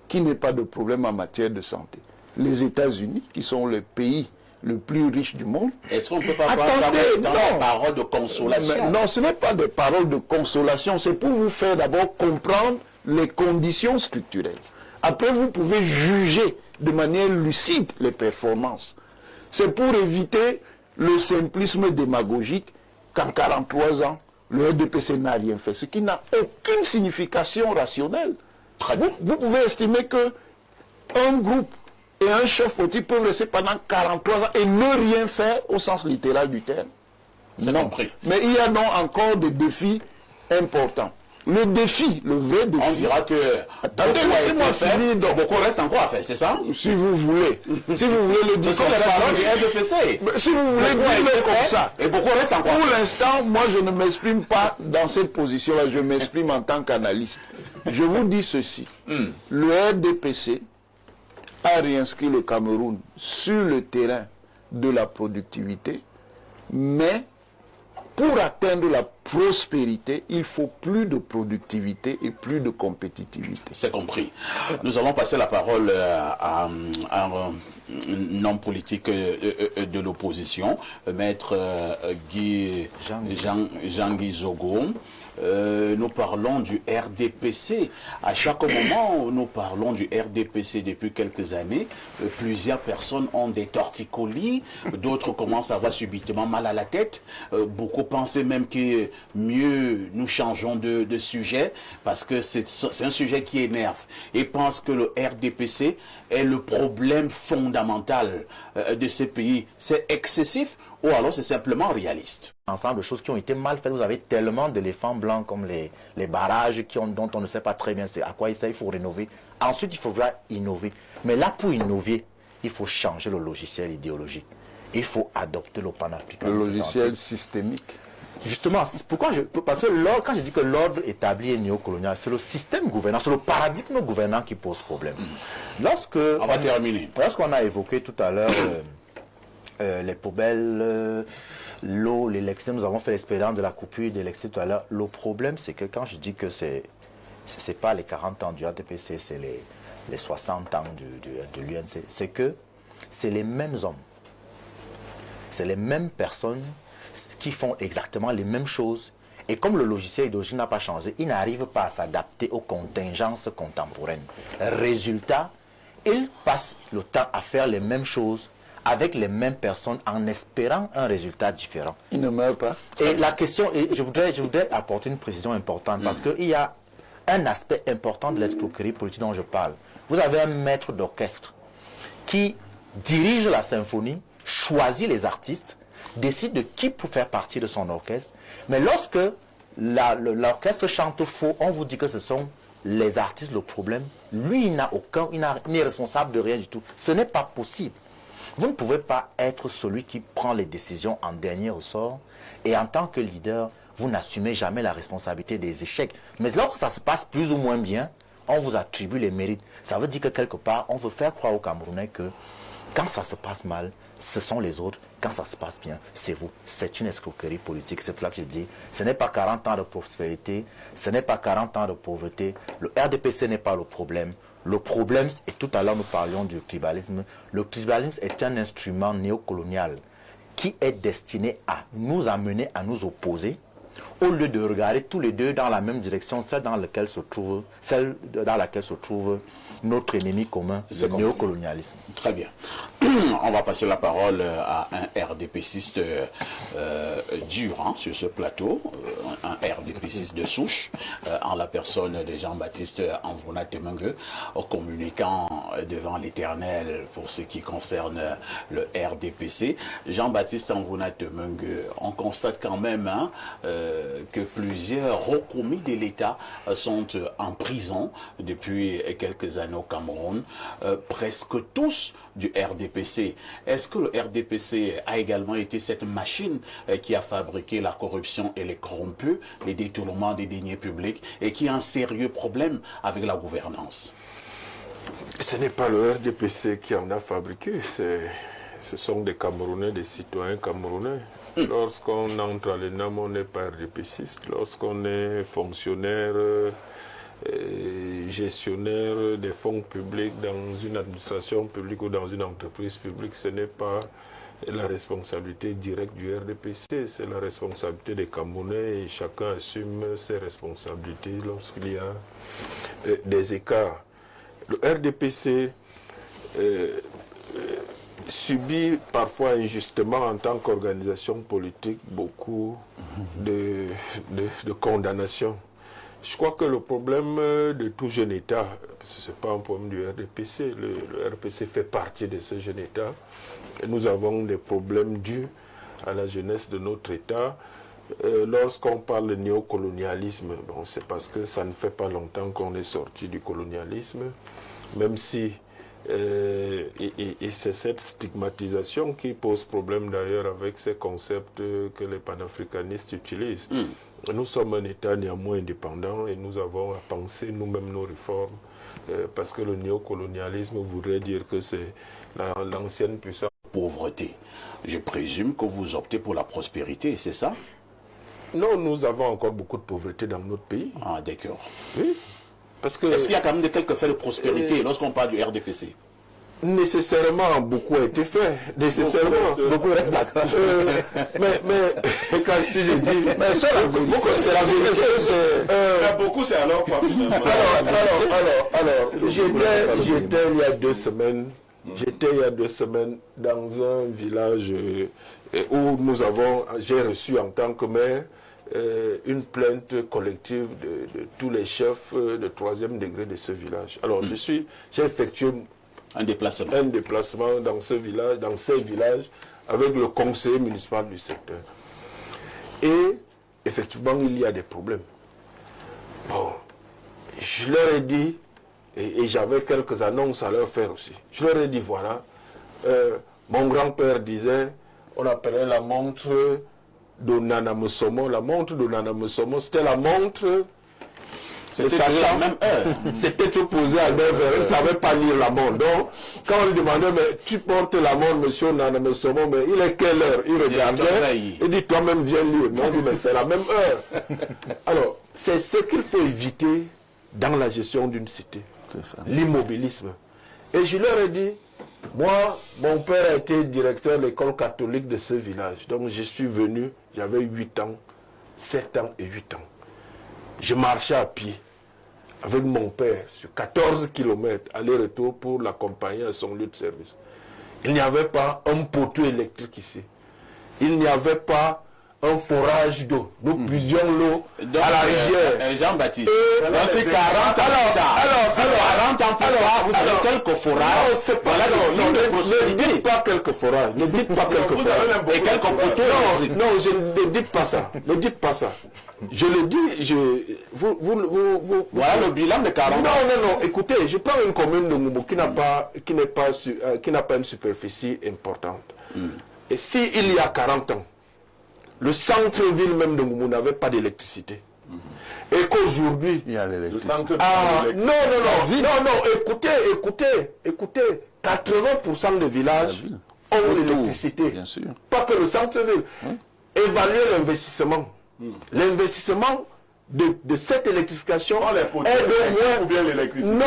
qui n'a pas de problème en matière de santé? Les États-Unis, qui sont le pays le plus riche du monde. Est-ce qu'on ne peut pas voir ça dans des paroles de consolation? Non, ce n'est pas des paroles de consolation. C'est pour vous faire d'abord comprendre les conditions structurelles. Après, vous pouvez juger de manière lucide les performances. C'est pour éviter le simplisme démagogique qu'en 43 ans, le RDPC n'a rien fait, ce qui n'a aucune signification rationnelle. Vous pouvez estimer qu'un groupe et un chef politique peuvent rester pendant 43 ans et ne rien faire au sens littéral du terme. C'est compris. Mais il y a donc encore des défis importants. Le défi, le vrai défi... On dira que... Attendez, laissez-moi finir donc. Beaucoup reste encore à faire, c'est ça? Si vous voulez. Si vous voulez le dire comme ça. Si vous voulez dire comme ça. Et beaucoup reste encore. Pour l'instant, moi je ne m'exprime pas dans cette position-là, je m'exprime en tant qu'analyste. Je vous dis ceci. Le RDPC a réinscrit le Cameroun sur le terrain de la productivité, mais pour atteindre la prospérité, il faut plus de productivité et plus de compétitivité. C'est compris. Nous allons passer la parole à un homme politique de l'opposition, maître Jean-Guy Zogo. Nous parlons du RDPC. À chaque moment où nous parlons du RDPC depuis quelques années, plusieurs personnes ont des torticolis, d'autres commencent à avoir subitement mal à la tête. Beaucoup pensaient même que mieux nous changeons de sujet parce que c'est un sujet qui énerve et pensent que le RDPC est le problème fondamental de ces pays. C'est excessif ou alors c'est simplement réaliste? Ensemble de choses qui ont été mal faites. Vous avez tellement d'éléphants blancs comme les barrages dont on ne sait pas très bien à quoi il sert. Il faut rénover. Ensuite, il faudra innover. Mais là, pour innover, il faut changer le logiciel idéologique. Il faut adopter le panafricanisme. Le logiciel systémique. Justement, parce que quand je dis que l'ordre établi est néocolonial, c'est le système gouvernant, c'est le paradigme gouvernant qui pose problème. On va terminer. Lorsqu'on a évoqué tout à l'heure les poubelles, l'eau, l'électricité, nous avons fait l'expérience de la coupure d'électricité tout à l'heure. Le problème, c'est que quand je dis que c'est pas les 40 ans du RDPC, c'est les 60 ans de l'UNC, c'est que c'est les mêmes hommes, c'est les mêmes personnes qui font exactement les mêmes choses. Et comme le logiciel idéologique n'a pas changé, ils n'arrivent pas à s'adapter aux contingences contemporaines. Résultat, ils passent le temps à faire les mêmes choses avec les mêmes personnes en espérant un résultat différent. Ils ne meurent pas. Et la question, et je voudrais apporter une précision importante parce qu'il y a un aspect important de l'escroquerie politique dont je parle. Vous avez un maître d'orchestre qui dirige la symphonie, choisit les artistes, décide de qui peut faire partie de son orchestre. Mais lorsque l'orchestre chante faux, on vous dit que ce sont les artistes le problème. Lui, il n'est responsable de rien du tout. Ce n'est pas possible. Vous ne pouvez pas être celui qui prend les décisions en dernier ressort et en tant que leader, vous n'assumez jamais la responsabilité des échecs. Mais lorsque ça se passe plus ou moins bien, on vous attribue les mérites. Ça veut dire que quelque part, on veut faire croire aux Camerounais que quand ça se passe mal, ce sont les autres. Quand ça se passe bien, c'est vous. C'est une escroquerie politique. C'est pour ça que je dis, ce n'est pas 40 ans de prospérité, ce n'est pas 40 ans de pauvreté. Le RDPC n'est pas le problème. Le problème, et tout à l'heure nous parlions du tribalisme, le tribalisme est un instrument néocolonial qui est destiné à nous amener à nous opposer, au lieu de regarder tous les deux dans la même direction, celle dans laquelle se trouve notre ennemi commun, le néocolonialisme. Très bien. On va passer la parole à un RDPciste dur sur ce plateau, un RDPciste de souche, en la personne de Jean-Baptiste Anvouna Temengue, communiquant devant l'Éternel pour ce qui concerne le RDPC. Jean-Baptiste Anvouna Temengue, on constate quand même que plusieurs hauts commis de l'État sont en prison depuis quelques années au Cameroun, presque tous du RDPC. Est-ce que le RDPC a également été cette machine qui a fabriqué la corruption et les corrompus, les détournements des deniers publics et qui a un sérieux problème avec la gouvernance? Ce n'est pas le RDPC qui en a fabriqué, ce sont des Camerounais, des citoyens camerounais. Lorsqu'on entre à l'ENAM, on n'est pas RDPciste. Lorsqu'on est fonctionnaire, gestionnaire des fonds publics dans une administration publique ou dans une entreprise publique, ce n'est pas la responsabilité directe du RDPC, c'est la responsabilité des Camerounais et chacun assume ses responsabilités lorsqu'il y a des écarts. Le RDPC subit parfois injustement en tant qu'organisation politique beaucoup de condamnations. Je crois que le problème de tout jeune État, parce que ce n'est pas un problème du RDPC, le RDPC fait partie de ce jeune État. Et nous avons des problèmes dus à la jeunesse de notre État. Lorsqu'on parle de néocolonialisme, bon, c'est parce que ça ne fait pas longtemps qu'on est sorti du colonialisme, même si et c'est cette stigmatisation qui pose problème d'ailleurs avec ces concepts que les panafricanistes utilisent. Nous sommes un État néanmoins indépendant et nous avons à penser nous-mêmes nos réformes parce que le néocolonialisme voudrait dire que c'est l'ancienne puissance. Pauvreté. Je présume que vous optez pour la prospérité, c'est ça? Non, nous avons encore beaucoup de pauvreté dans notre pays. Ah, d'accord. Oui. Parce que est-ce qu'il y a quand même quelques faits de prospérité lorsqu'on parle du RDPC? Nécessairement, beaucoup a été fait. Nécessairement. Beaucoup restent d'accord. Mais quand je dis... Mais ça, beaucoup, c'est la vérité. Beaucoup, c'est alors pas finalement. Alors, j'étais il y a 2 semaines. J'étais il y a 2 semaines dans un village où j'ai reçu en tant que maire une plainte collective de tous les chefs de 3e degré de ce village. Alors, j'ai effectué un déplacement dans ce village, dans ces villages, avec le conseiller municipal du secteur. Et effectivement, il y a des problèmes. Bon, je leur ai dit, et j'avais quelques annonces à leur faire aussi. Je leur ai dit, voilà, mon grand-père disait, on appelait la montre de Nana Musomo, la montre de Nana Musomo, c'était la montre. C'était toujours à la même heure. C'était tout posé à 9h, il ne savait pas lire la montre. Donc, quand on lui demandait, mais tu portes la montre, monsieur Nana Musomo, mais il est quelle heure? Il regardait, il dit, toi-même viens lire. Non, mais c'est la même heure. Alors, c'est ce qu'il faut éviter dans la gestion d'une cité. L'immobilisme. Et je leur ai dit, moi, mon père a été directeur de l'école catholique de ce village. Donc, je suis venu, j'avais 8 ans, 7 ans et 8 ans. Je marchais à pied avec mon père sur 14 km, aller-retour pour l'accompagner à son lieu de service. Il n'y avait pas un poteau électrique ici. Il n'y avait pas un forage d'eau. Nous puisions l'eau à la rivière. Jean-Baptiste, dans ces 40 ans plus tard, vous avez quelques forages. Ne dites pas quelques forages. Ne dites pas quelques forages. Et quelques poteaux. Non, je ne dites pas ça. Ne dites pas ça. Je le dis, voilà le bilan de 40 ans. Non, écoutez, je prends une commune de Ngoumou qui n'a pas une superficie importante. Et s'il y a 40 ans, le centre-ville même de Ngoumou n'avait pas d'électricité. Et qu'aujourd'hui... Il y a l'électricité. Écoutez. 80% des villages ont l'électricité. Bien sûr. Pas que le centre-ville. Évaluer l'investissement. L'investissement de cette électrification est de moins... ou bien l'électricité. Non,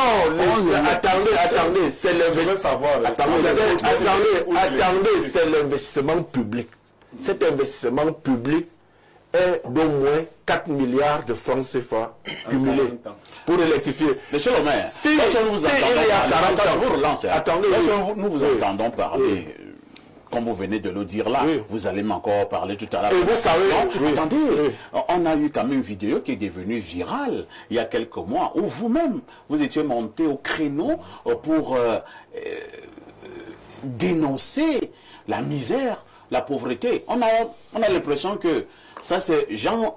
attendez, c'est l'investissement. Attendez, c'est l'investissement public. Cet investissement public est d'au moins 4 milliards de francs CFA cumulés pour électrifier. Monsieur le maire, lorsque nous vous entendons parler, comme vous venez de le dire là, vous allez m'encore parler tout à l'heure. Et vous savez, attendez, on a eu quand même une vidéo qui est devenue virale il y a quelques mois, où vous-même, vous étiez monté au créneau pour dénoncer la misère, la pauvreté. On a l'impression que ça c'est Jean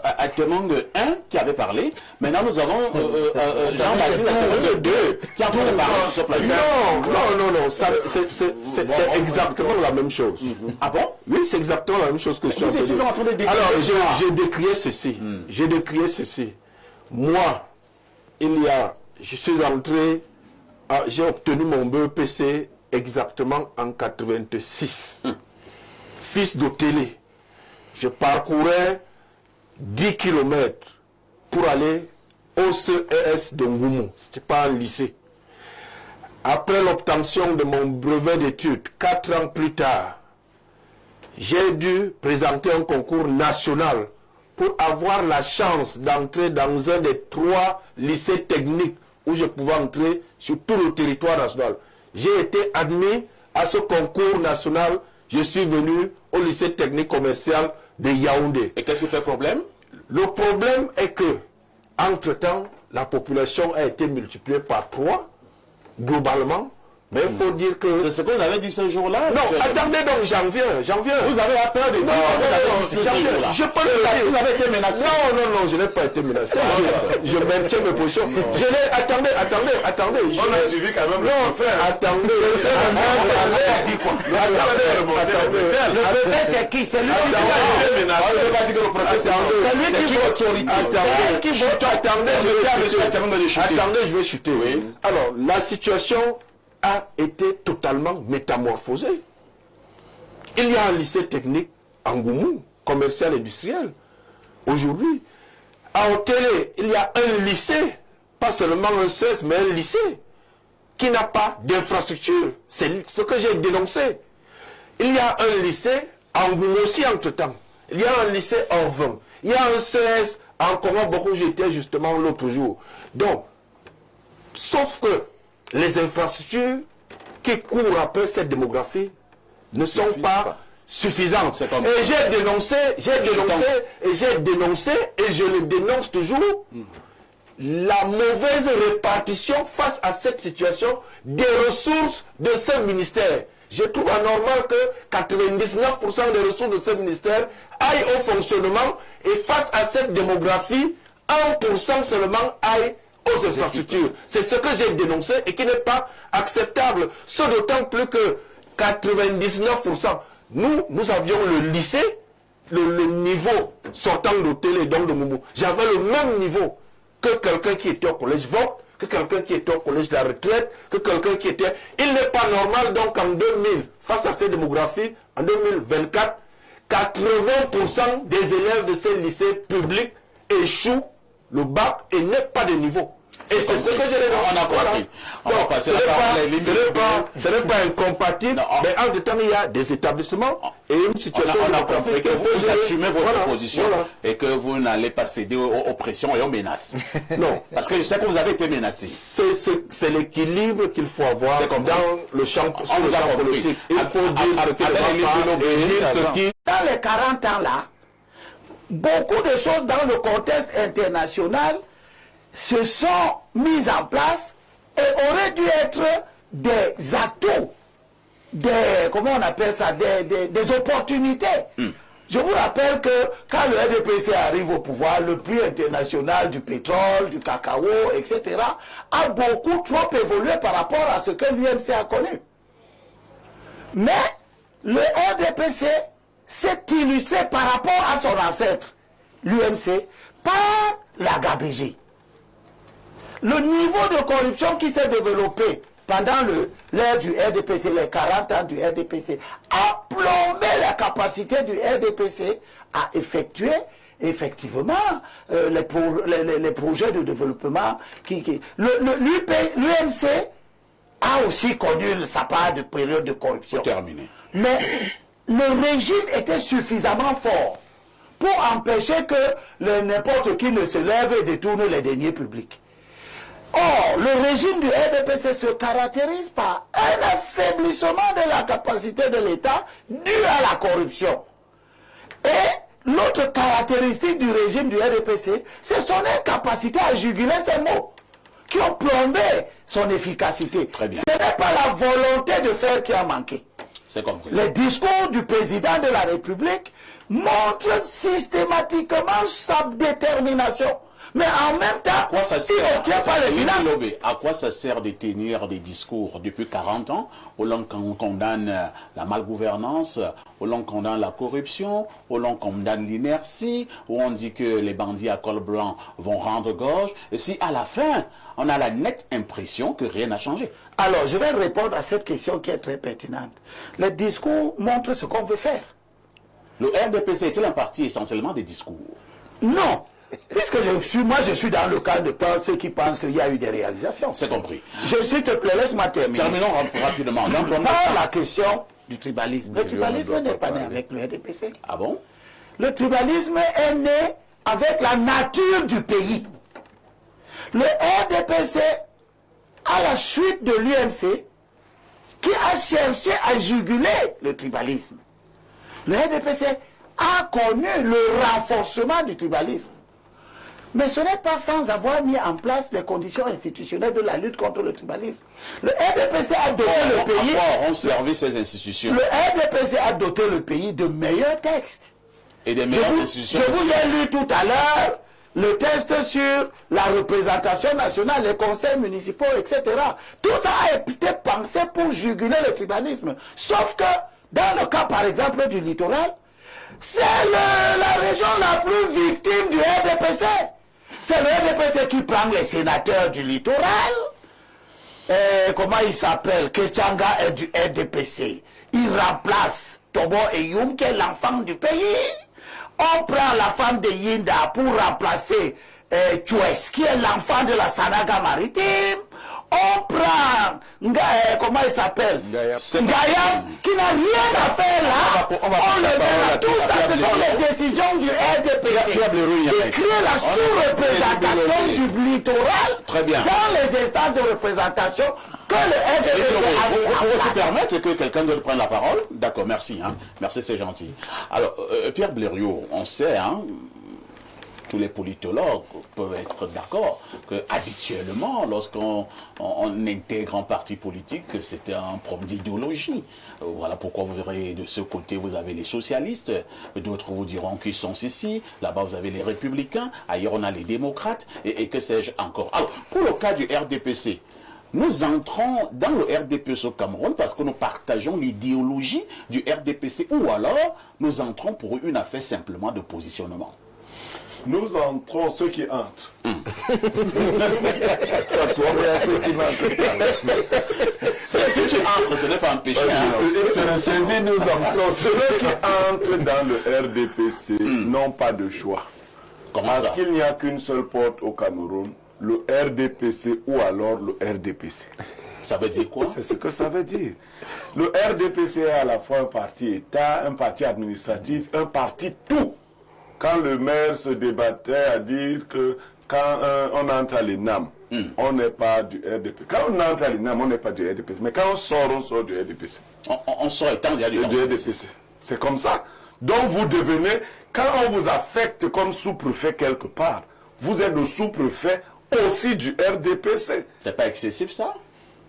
Atemang 1 qui avait parlé. Maintenant nous avons Jean-Baptiste Atemang 2 qui a parlé sur ce plateau. Non, c'est exactement la même chose. Ah bon? Oui, c'est exactement la même chose que je suis en train de décrire. Alors, j'ai décrié ceci. J'ai décrié ceci. Moi, je suis entré, j'ai obtenu mon BEPC exactement en 86. Fils de télé. Je parcourais 10 km pour aller au CES de Ngoumou. Ce n'était pas un lycée. Après l'obtention de mon brevet d'études, 4 ans plus tard, j'ai dû présenter un concours national pour avoir la chance d'entrer dans un des 3 lycées techniques où je pouvais entrer sur tout le territoire national. J'ai été admis à ce concours national. Je suis venu au lycée technique commercial de Yaoundé. Et qu'est-ce qui fait problème? Le problème est que, entre-temps, la population a été multipliée par 3, globalement. Mais il faut dire que... C'est ce que vous avez dit ce jour-là? Non, attendez donc, j'en viens. Vous avez peur de dire je peux le dire. Vous avez été menacé? Non, je n'ai pas été menacé. Je maintiens mes positions. Attendez. On a suivi quand même. Attendez. Le fait c'est qui? C'est lui qui a été menacé. On ne pas dire que le professeur. C'est qui l'autorité? Attendez, je vais chuter. Alors, la situation a été totalement métamorphosée. Il y a un lycée technique en Ngoumou, commercial industriel. Aujourd'hui, à Otélé, il y a un lycée, pas seulement un CES, mais un lycée qui n'a pas d'infrastructure. C'est ce que j'ai dénoncé. Il y a un lycée en Ngoumou aussi entre-temps. Il y a un lycée en Vin. Il y a un CES en Congo, où j'étais justement l'autre jour. Donc, sauf que les infrastructures qui courent après cette démographie ne sont pas suffisantes. Et j'ai dénoncé, et je le dénonce toujours, la mauvaise répartition face à cette situation des ressources de ce ministère. Je trouve anormal que 99% des ressources de ce ministère aillent au fonctionnement et face à cette démographie, 1% seulement aille aux infrastructures. C'est ce que j'ai dénoncé et qui n'est pas acceptable. Ce d'autant plus que 99%, nous avions le lycée le niveau sortant de télé, donc de Moumou, j'avais le même niveau que quelqu'un qui était au collège vote, que quelqu'un qui était au collège de la retraite, que quelqu'un qui était... Il n'est pas normal donc en 2000, face à cette démographie, en 2024, 80% des élèves de ces lycées publics échouent le bac et n'ont pas de niveau. Et c'est ce que je l'ai On a compris. Donc, ce n'est pas incompatible, non, mais en temps, il y a des établissements et une situation on a compris que vous assumez votre position voilà. et que vous n'allez pas céder aux pressions et aux menaces. Non. Parce que je sais que vous avez été menacé. C'est l'équilibre qu'il faut avoir C'est comme ça. dans le champ, sur On le vous a champ compris. politique. Il faut dire ce qui Avec ne les va pas libéraux, et dire ce qui... Dans les 40 ans là, beaucoup de choses dans le contexte international se sont mises en place et auraient dû être des atouts, comment on appelle ça, des opportunités. Je vous rappelle que quand le RDPC arrive au pouvoir, le prix international du pétrole, du cacao, etc., a beaucoup trop évolué par rapport à ce que l'UMC a connu. Mais le RDPC s'est illustré par rapport à son ancêtre, l'UMC, par la gabegie. Le niveau de corruption qui s'est développé pendant l'ère du RDPC, les 40 ans du RDPC, a plombé la capacité du RDPC à effectuer effectivement les projets de développement. L'UMC a aussi connu sa part de période de corruption. Terminé. Mais le régime était suffisamment fort pour empêcher que n'importe qui ne se lève et détourne les deniers publics. Or, le régime du RDPC se caractérise par un affaiblissement de la capacité de l'État dû à la corruption. Et l'autre caractéristique du régime du RDPC, c'est son incapacité à juguler ses mots, qui ont plombé son efficacité. Très bien. Ce n'est pas la volonté de faire qui a manqué. C'est compris. Les discours du président de la République montrent systématiquement sa détermination. Mais en même temps, À quoi ça il sert, n'obtient pas le bilan. à quoi ça sert de tenir des discours depuis 40 ans où l'on condamne la malgouvernance, où l'on condamne la corruption, où l'on condamne l'inertie, où on dit que les bandits à col blanc vont rendre gorge, et si à la fin, on a la nette impression que rien n'a changé? Alors, je vais répondre à cette question qui est très pertinente. Les discours montrent ce qu'on veut faire. Le RDPC est-il un parti essentiellement des discours? Non. Puisque je suis dans le cas de ceux qui pensent qu'il y a eu des réalisations. C'est compris. Je suis te plaît, laisse-moi terminer. Terminons rapidement. Par la question du tribalisme. Le tribalisme n'est pas né avec le RDPC. Ah bon? Le tribalisme est né avec la nature du pays. Le RDPC, à la suite de l'UMC, qui a cherché à juguler le tribalisme. Le RDPC a connu le renforcement du tribalisme. Mais ce n'est pas sans avoir mis en place les conditions institutionnelles de la lutte contre le tribalisme. Le RDPC a doté le pays... ont servi ces institutions? Le RDPC a doté le pays de meilleurs textes. Et des meilleures institutions? Je vous ai lu tout à l'heure le texte sur la représentation nationale, les conseils municipaux, etc. Tout ça a été pensé pour juguler le tribalisme. Sauf que, dans le cas, par exemple, du littoral, c'est la région la plus victime du RDPC. C'est le RDPC qui prend les sénateurs du littoral. Comment il s'appelle? Kechanga est du RDPC. Il remplace Tobo Eyoum, qui est l'enfant du pays. On prend la femme de Yinda pour remplacer Choues, qui est l'enfant de la Sanaga maritime. On prend, comment il s'appelle? Ngaya, qui n'a rien à faire là. On le met là. Tout ça, ce sont les décisions du RDPC. Qui crée la sous-représentation du littoral dans les instances de représentation que le RDPC a mis en place. On se permettre que quelqu'un d'autre prenne la parole? D'accord, merci. Hein. Merci, c'est gentil. Alors, Pierre Blériot, on sait, hein, tous les politologues peuvent être d'accord que habituellement, lorsqu'on intègre un parti politique, c'est un problème d'idéologie. Voilà pourquoi vous verrez de ce côté, vous avez les socialistes, d'autres vous diront qu'ils sont ici, là-bas vous avez les républicains, ailleurs on a les démocrates, et que sais-je encore. Alors, pour le cas du RDPC, nous entrons dans le RDPC au Cameroun parce que nous partageons l'idéologie du RDPC ou alors nous entrons pour une affaire simplement de positionnement? Nous entrons ceux qui entrent. Si tu entres, ce n'est pas un péché. Nous entrons. Ceux qui entrent dans le RDPC n'ont pas de choix. Comment Parce ça? qu'il n'y a qu'une seule porte au Cameroun, le RDPC ou alors le RDPC. Ça veut dire quoi? C'est ce que ça veut dire. Le RDPC est à la fois un parti État, un parti administratif, un parti tout. Quand le maire se débattait à dire que quand on entre à l'ENAM, on n'est pas du RDPC. Quand on entre à l'ENAM, on n'est pas du RDPC. Mais quand on sort du RDPC. On sort étant du RDPC. C'est comme ça. Donc vous devenez, quand on vous affecte comme sous-préfet quelque part, vous êtes le sous-préfet aussi du RDPC. C'est pas excessif ça?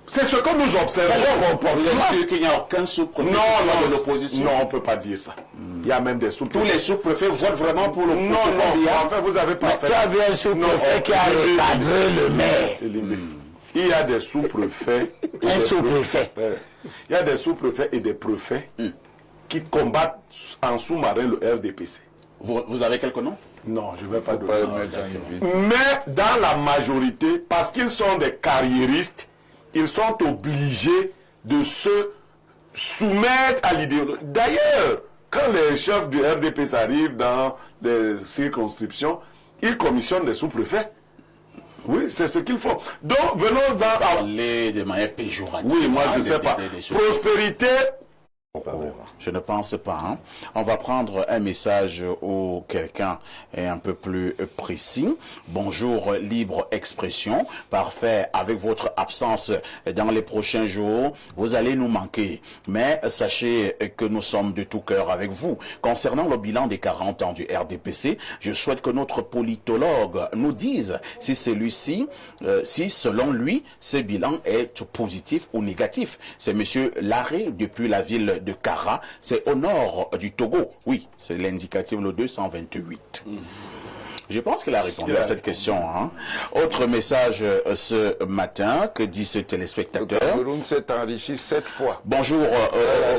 C'est ce que nous observons. Vous êtes sûr qu'il n'y a aucun sous-préfet de l'opposition? Non, on ne peut pas dire ça. Il y a même des sous-préfets. Tous les sous-préfets votent vraiment pour le Non, en fait, vous avez pas fait. Tu as vu un sous-préfet qui a recadré le maire. Il y a des sous-préfets. Un sous-préfet. Il y a des sous-préfets et des préfets qui combattent en sous-marin le RDPC. Vous avez quelques noms? Non, je ne vais pas Pas donner. mettre en évidence. Mais dans la majorité, parce qu'ils sont des carriéristes, ils sont obligés de se soumettre à l'idéologie. D'ailleurs, quand les chefs du RDPC arrivent dans les circonscriptions, ils commissionnent des sous-préfets. Oui, c'est ce qu'ils font. Donc, venons-en à... Parler de manière péjorative. Oui, moi je ne sais pas. Prospérité... Je ne pense pas. Hein. On va prendre un message où quelqu'un est un peu plus précis. Bonjour, libre expression. Parfait. Avec votre absence dans les prochains jours, vous allez nous manquer. Mais sachez que nous sommes de tout cœur avec vous. Concernant le bilan des 40 ans du RDPC, je souhaite que notre politologue nous dise si celui-ci, si selon lui, ce bilan est positif ou négatif. C'est monsieur Larré depuis la ville de Kara, c'est au nord du Togo. Oui, c'est l'indicatif le 228. Je pense qu'il a répondu à cette question. Hein. Autre message ce matin, que dit ce téléspectateur? Le Cameroun s'est enrichi 7 fois. Bonjour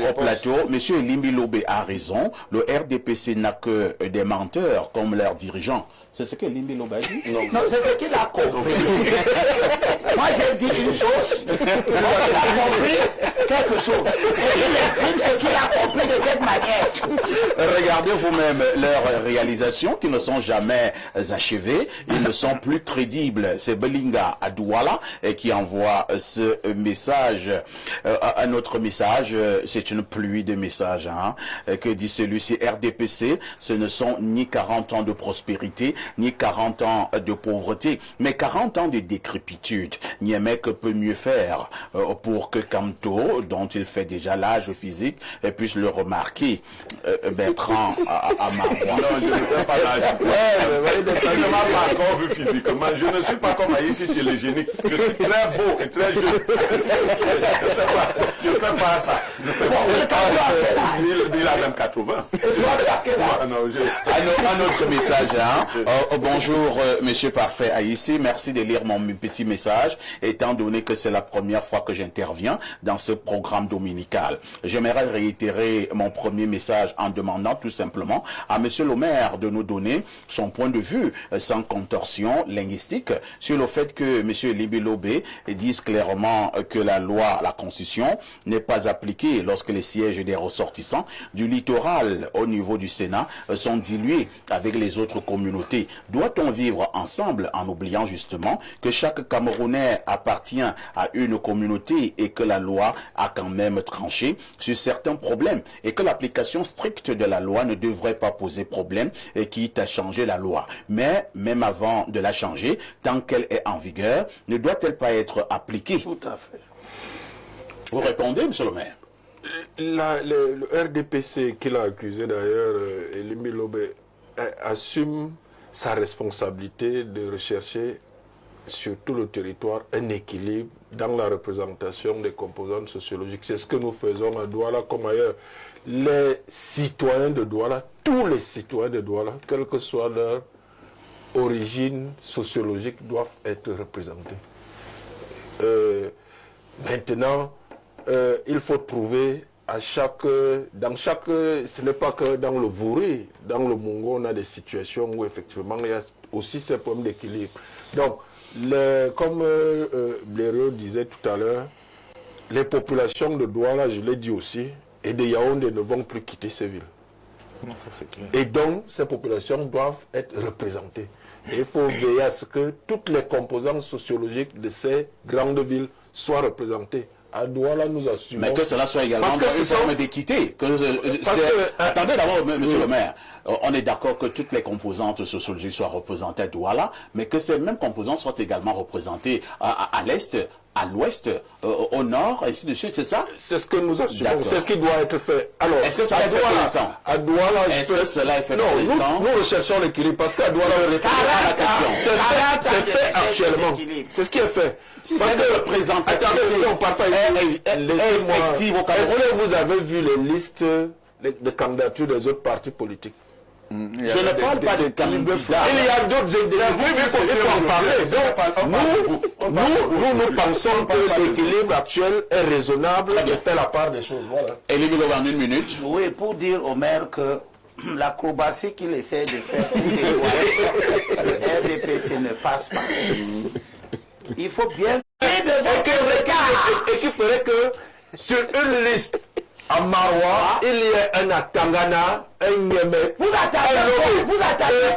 au plateau. Monsieur Limbi Lobe a raison. Le RDPC n'a que des menteurs comme leurs dirigeants. C'est ce que Limbi Lobe a dit? Non, c'est ce qu'il a compris. Moi, j'ai dit une chose. Il a compris quelque chose. Et il exprime ce qu'il a compris de cette manière. Regardez vous-même leurs réalisations qui ne sont jamais achevées. Ils ne sont plus crédibles. C'est Belinga à Douala qui envoie ce message. Un autre message, c'est une pluie de messages. Hein, que dit celui-ci? RDPC, ce ne sont ni 40 ans de prospérité, ni 40 ans de pauvreté, mais 40 ans de décrépitude. Niamey peut mieux faire pour que Kamto, dont il fait déjà l'âge physique, puisse le remarquer. Bertrand à Marois. Non, je ne fais pas l'âge. Je ne m'as pas encore vu physiquement. Je ne suis pas comme Aïssi télégénique. Je suis très beau et très jeune. Je ne fais pas ça. Il a même 80. Un autre message. Hein? Bonjour, monsieur Parfait Aïssi. Merci de lire mon petit message, étant donné que c'est la première fois que j'interviens dans ce programme dominical. J'aimerais réitérer mon premier message en demandant tout simplement à monsieur le maire de nous donner son point de vue sans contorsion linguistique sur le fait que monsieur Limbi Lobe dise clairement que la loi, la constitution n'est pas appliquée lorsque les sièges des ressortissants du littoral au niveau du Sénat sont dilués avec les autres communautés. Doit-on vivre ensemble en oubliant justement que chaque Camerounais appartient à une communauté et que la loi a quand même tranché sur certains problèmes et que l'application stricte de la loi ne devrait pas poser problème et quitte à changer la loi. Mais même avant de la changer, tant qu'elle est en vigueur, ne doit-elle pas être appliquée? Tout à fait. Vous répondez, monsieur le maire? Le RDPC qu'il a accusé d'ailleurs, Limbi Lobe, assume sa responsabilité de rechercher sur tout le territoire un équilibre dans la représentation des composantes sociologiques. C'est ce que nous faisons à Douala comme ailleurs. Les citoyens de Douala, tous les citoyens de Douala, quelle que soit leur origine sociologique, doivent être représentés. Maintenant, il faut trouver dans chaque, ce n'est pas que dans le Vouri, dans le Mongo, on a des situations où effectivement il y a aussi ces problèmes d'équilibre. Donc, comme Blériot disait tout à l'heure, les populations de Douala, je l'ai dit aussi, et de Yaoundé ne vont plus quitter ces villes. Et donc, ces populations doivent être représentées. Et il faut veiller à ce que toutes les composantes sociologiques de ces grandes villes soient représentées. À Douala, nous assumons... Mais que cela soit également une forme d'équité. Attendez d'abord, monsieur le maire, on est d'accord que toutes les composantes sociologiques soient représentées à Douala, mais que ces mêmes composantes soient également représentées à l'Est, à l'Ouest, au Nord, et ainsi de suite, c'est ça? C'est ce que nous assumons, c'est ce qui doit être fait. Alors, est-ce que ça est fait pour l'instant? À Douala, est-ce que cela est fait pour l'instant? Nous recherchons l'équilibre, parce qu'à Douala, c'est fait actuellement. C'est ce qui est fait. C'est de représenter. Attendez, on parle pas effective au Cameroun. Est-ce que vous avez vu les listes de candidatures des autres partis politiques? Je ne parle pas de candidats. Il y a d'autres exemples. Oui, mais il faut en parler. Donc, nous pensons que l'équilibre actuel est raisonnable et fait la part des choses. Voilà. Et les en 1 minute. Oui, pour dire au maire que l'acrobatie qu'il essaie de faire pour dévoiler le RDPC ne passe pas. Il faut bien... Et qui ferait que sur une liste à Maroua, il y a un à Tangana, un Niamey. Vous attendez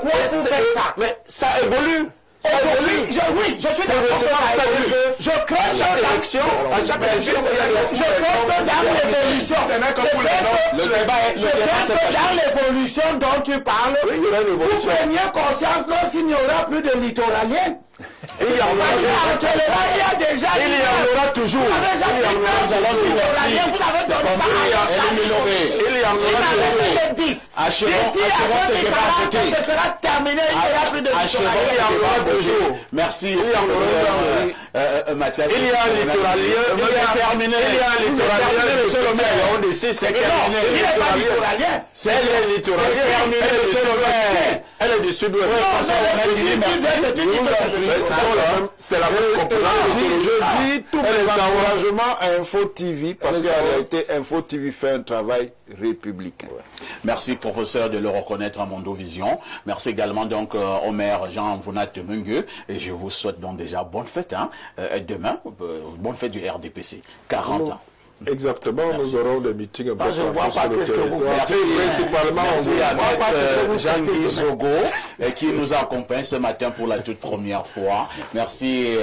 quoi pour faire ça? Mais ça évolue. Oui, je suis d'accord. Je crains chaque élection, à chaque élection, je crains que dans l'évolution dont tu parles, vous preniez conscience lorsqu'il n'y aura plus de littoraliens. Il y en aura toujours. Merci. Mathias. Il y a un littoralien. Monsieur le maire, c'est terminé. C'est le littoralien. Elle est du sud-ouest. C'est la même composante. Je dis tout encouragement à Info TV, parce qu'en réalité, Info TV fait un travail républicain. Merci, professeur, de le reconnaître à Mondovision. Merci également donc au maire Jean Vonat de Mungue. Et je vous souhaite donc déjà bonne fête. Demain, bonne fête du RDPC. 40 ans. Exactement, merci. Nous aurons des meetings. Je ne vois pas qu'est-ce que vous faites. Principalement, avec Jean-Guy Zogo qui nous accompagne ce matin pour la toute première fois. Merci.